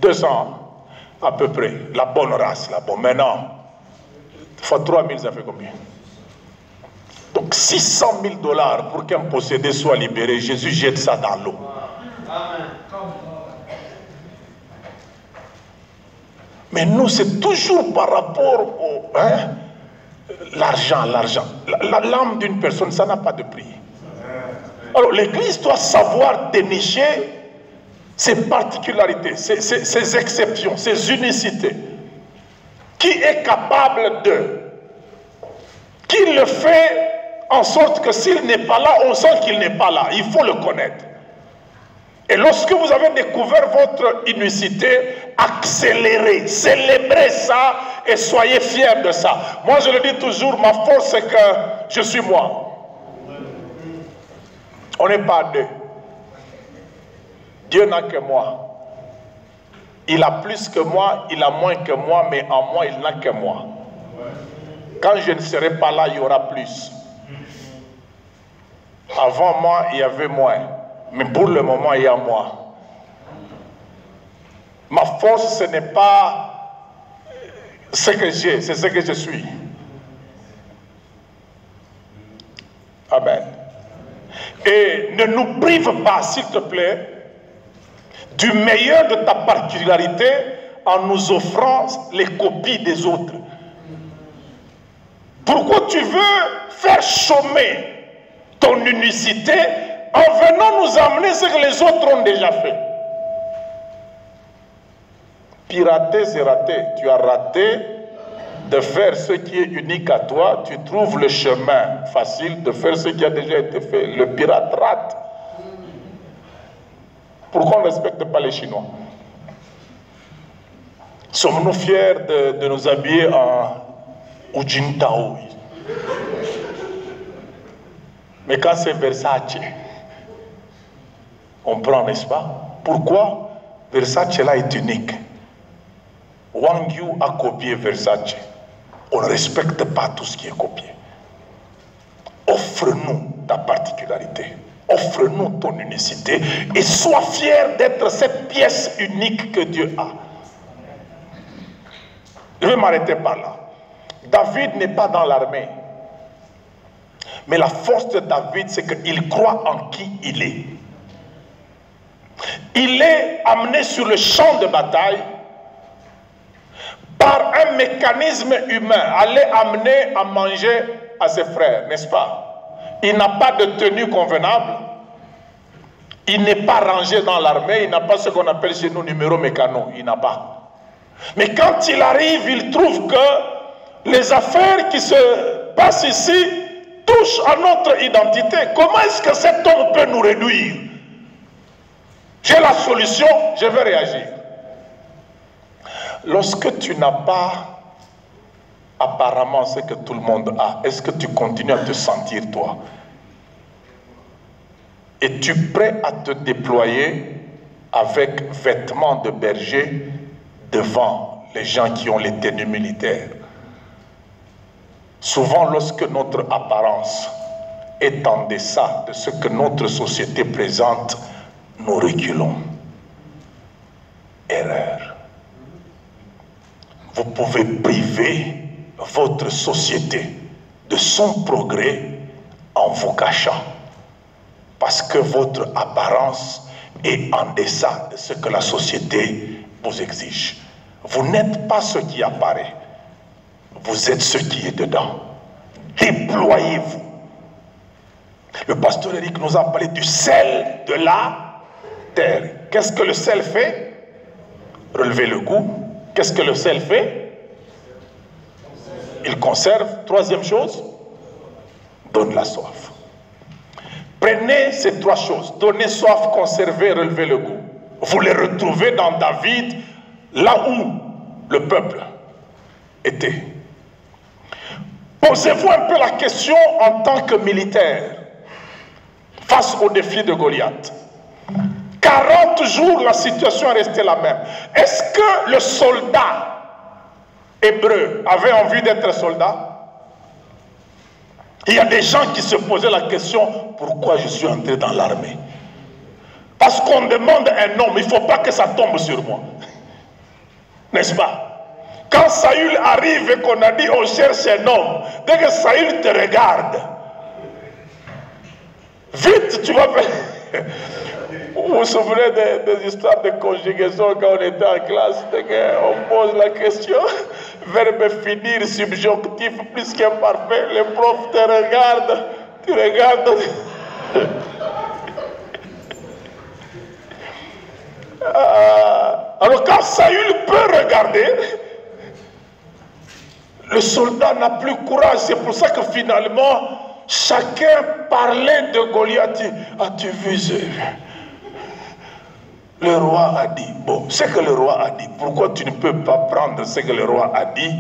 S2: 200 à peu près. La bonne race, là. Bon, maintenant, fois 3000, ça fait combien? Donc $600 000 pour qu'un possédé soit libéré. Jésus jette ça dans l'eau. Mais nous, c'est toujours par rapport au... Hein, l'argent. L'âme d'une personne, ça n'a pas de prix. Alors l'Église doit savoir dénicher ses particularités, ses exceptions, ses unicités. Qui est capable de... Qui le fait en sorte que s'il n'est pas là, on sent qu'il n'est pas là. Il faut le connaître. Et lorsque vous avez découvert votre unicité, accélérez, célébrez ça et soyez fiers de ça. Moi, je le dis toujours, ma force, c'est que je suis moi. On n'est pas deux. Dieu n'a que moi. Il a plus que moi, il a moins que moi, mais en moi, il n'a que moi. Quand je ne serai pas là, il y aura plus. Avant moi, il y avait moins. Mais pour le moment, il y a moi. Ma force, ce n'est pas ce que j'ai, c'est ce que je suis. Amen. Et ne nous prive pas, s'il te plaît, du meilleur de ta particularité en nous offrant les copies des autres. Pourquoi tu veux faire chômer ton unicité en venant nous amener ce que les autres ont déjà fait? Pirater, c'est rater. Tu as raté de faire ce qui est unique à toi. Tu trouves le chemin facile de faire ce qui a déjà été fait. Le pirate rate. Pourquoi on ne respecte pas les Chinois? Sommes-nous fiers de nous habiller en Ujintao? Mais quand c'est Versace, on prend, n'est-ce pas? Pourquoi? Versace là est unique. Wang Yu a copié Versace. On ne respecte pas tout ce qui est copié. Offre-nous ta particularité. Offre-nous ton unicité et sois fier d'être cette pièce unique que Dieu a. Je vais m'arrêter par là. David n'est pas dans l'armée. Mais la force de David, c'est qu'il croit en qui il est. Il est amené sur le champ de bataille un mécanisme humain allait amener à manger à ses frères, n'est-ce pas? Il n'a pas de tenue convenable, il n'est pas rangé dans l'armée, il n'a pas ce qu'on appelle chez nous numéro mécano, il n'a pas. Mais quand il arrive, il trouve que les affaires qui se passent ici touchent à notre identité. Comment est-ce que cet homme peut nous réduire? J'ai la solution, je vais réagir. Lorsque tu n'as pas apparemment ce que tout le monde a, est-ce que tu continues à te sentir toi? Es-tu prêt à te déployer avec vêtements de berger devant les gens qui ont les tenues militaires? Souvent, lorsque notre apparence est en deçà de ce que notre société présente, nous reculons. Erreur. Vous pouvez priver votre société de son progrès en vous cachant, parce que votre apparence est en deçà de ce que la société vous exige. Vous n'êtes pas ce qui apparaît, vous êtes ce qui est dedans. Déployez-vous. Le pasteur Eric nous a parlé du sel de la terre. Qu'est-ce que le sel fait? Relever le goût. Qu'est-ce que le sel fait? Il conserve. Troisième chose, donne la soif. Prenez ces trois choses, donner soif, conserver, relever le goût. Vous les retrouvez dans David, là où le peuple était. Posez-vous un peu la question en tant que militaire face au défi de Goliath. 40 jours, la situation est restée la même. Est-ce que le soldat hébreu avait envie d'être soldat? Il y a des gens qui se posaient la question, pourquoi je suis entré dans l'armée? Parce qu'on demande un homme, il ne faut pas que ça tombe sur moi. N'est-ce pas? Quand Saül arrive et qu'on a dit on cherche un homme, dès que Saül te regarde, vite tu vas faire... Vous vous souvenez des histoires de conjugaison quand on était en classe, on pose la question, verbe finir, subjonctif plus qu'imparfait, le prof te regarde, tu regardes. Alors quand Saül peut regarder, le soldat n'a plus courage. C'est pour ça que finalement, chacun parlait de Goliath. As-tu vu ce... Le roi a dit. Bon, ce que le roi a dit, pourquoi tu ne peux pas prendre ce que le roi a dit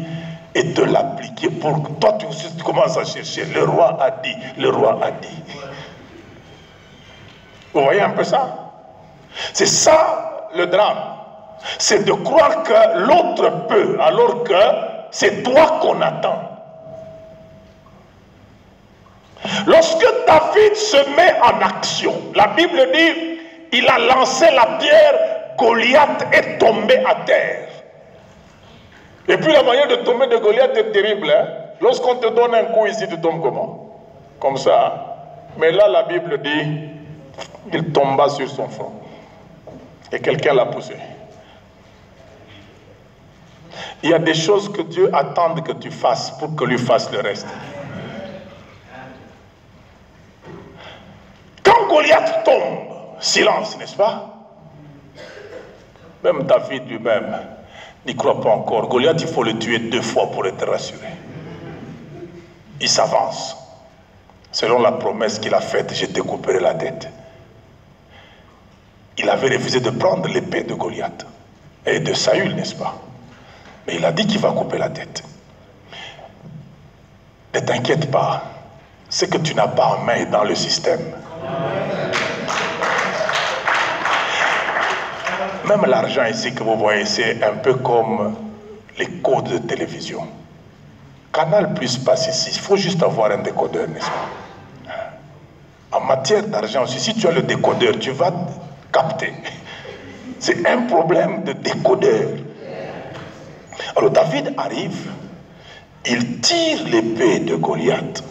S2: et te l'appliquer? Pour toi, tu commences à chercher. Le roi a dit, le roi a dit. Vous voyez un peu ça? C'est ça le drame. C'est de croire que l'autre peut, alors que c'est toi qu'on attend. Lorsque David se met en action, la Bible dit, il a lancé la pierre, Goliath est tombé à terre. Et puis la manière de tomber de Goliath est terrible. Hein? Lorsqu'on te donne un coup ici, tu tombes comment? Comme ça. Mais là, la Bible dit, il tomba sur son front. Et quelqu'un l'a poussé. Il y a des choses que Dieu attend que tu fasses pour que lui fasse le reste. Quand Goliath tombe, silence, n'est-ce pas? Même David lui-même n'y croit pas encore. Goliath, il faut le tuer 2 fois pour être rassuré. Il s'avance. Selon la promesse qu'il a faite, je te couperai la tête. Il avait refusé de prendre l'épée de Goliath et de Saül, n'est-ce pas? Mais il a dit qu'il va couper la tête. Ne t'inquiète pas. Ce que tu n'as pas en main est dans le système. Même l'argent ici que vous voyez, c'est un peu comme les codes de télévision. Canal Plus passe ici, il faut juste avoir un décodeur, n'est-ce pas? En matière d'argent aussi, si tu as le décodeur, tu vas capter. C'est un problème de décodeur. Alors David arrive, il tire l'épée de Goliath.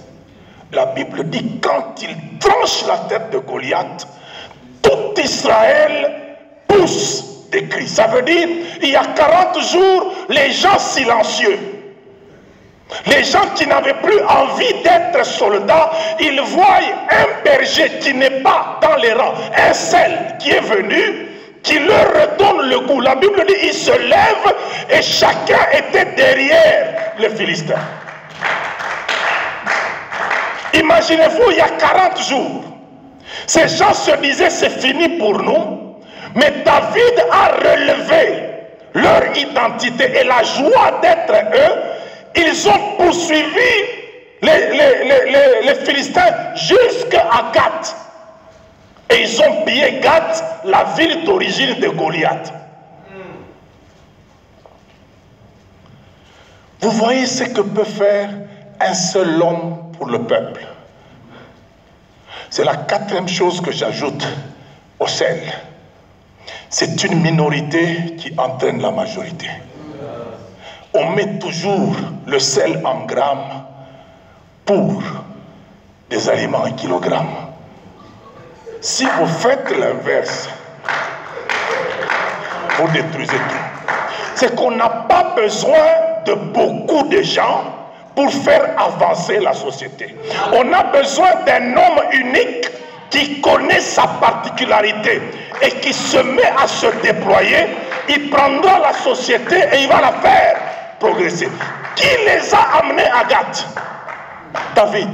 S2: La Bible dit, quand il tranche la tête de Goliath, tout Israël pousse des cris. Ça veut dire, il y a 40 jours, les gens silencieux, les gens qui n'avaient plus envie d'être soldats, ils voient un berger qui n'est pas dans les rangs, un seul qui est venu, qui leur redonne le goût. La Bible dit, ils se lèvent et chacun était derrière les Philistins. Imaginez-vous, il y a 40 jours, ces gens se disaient, c'est fini pour nous, mais David a relevé leur identité et la joie d'être eux. Ils ont poursuivi les Philistins jusqu'à Gath. Et ils ont pillé Gath, la ville d'origine de Goliath. Vous voyez ce que peut faire un seul homme pour le peuple. C'est la quatrième chose que j'ajoute au sel. C'est une minorité qui entraîne la majorité. On met toujours le sel en grammes pour des aliments en kilogrammes. Si vous faites l'inverse, vous détruisez tout. C'est qu'on n'a pas besoin de beaucoup de gens pour faire avancer la société. On a besoin d'un homme unique qui connaît sa particularité et qui se met à se déployer. Il prendra la société et il va la faire progresser. Qui les a amenés à Gath? David.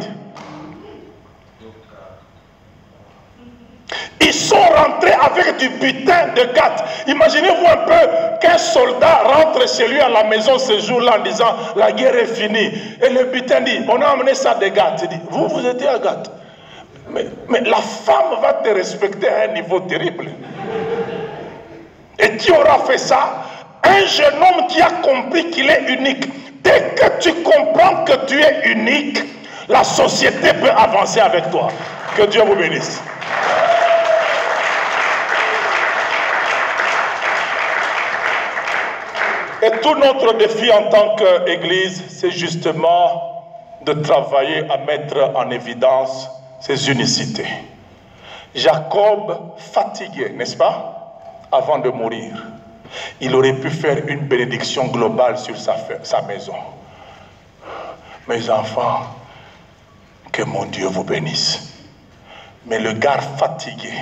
S2: Ils sont rentrés avec du butin de Gath. Imaginez-vous un peu qu'un soldat rentre chez lui à la maison ce jour-là en disant la guerre est finie. Et le butin dit, on a amené ça de Gath. Il dit, vous étiez à Gath. Mais la femme va te respecter à un niveau terrible. Et qui aura fait ça? Un jeune homme qui a compris qu'il est unique. Dès que tu comprends que tu es unique, la société peut avancer avec toi. Que Dieu vous bénisse. Et tout notre défi en tant qu'Église, c'est justement de travailler à mettre en évidence ces unicités. Jacob, fatigué, n'est-ce pas, avant de mourir, il aurait pu faire une bénédiction globale sur sa maison. Mes enfants, que mon Dieu vous bénisse. Mais le gars fatigué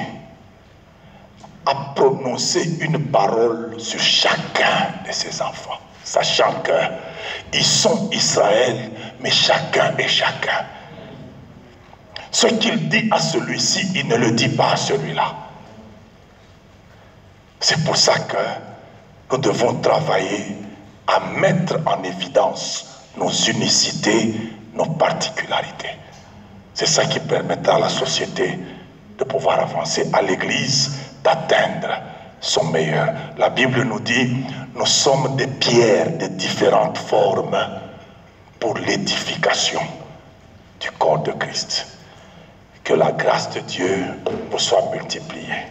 S2: a prononcé une parole sur chacun de ses enfants, sachant qu'ils sont Israël, mais chacun est chacun. Ce qu'il dit à celui-ci, il ne le dit pas à celui-là. C'est pour ça que nous devons travailler à mettre en évidence nos unicités, nos particularités. C'est ça qui permettra à la société de pouvoir avancer, à l'Église d'atteindre son meilleur. La Bible nous dit, nous sommes des pierres de différentes formes pour l'édification du corps de Christ. Que la grâce de Dieu vous soit multipliée.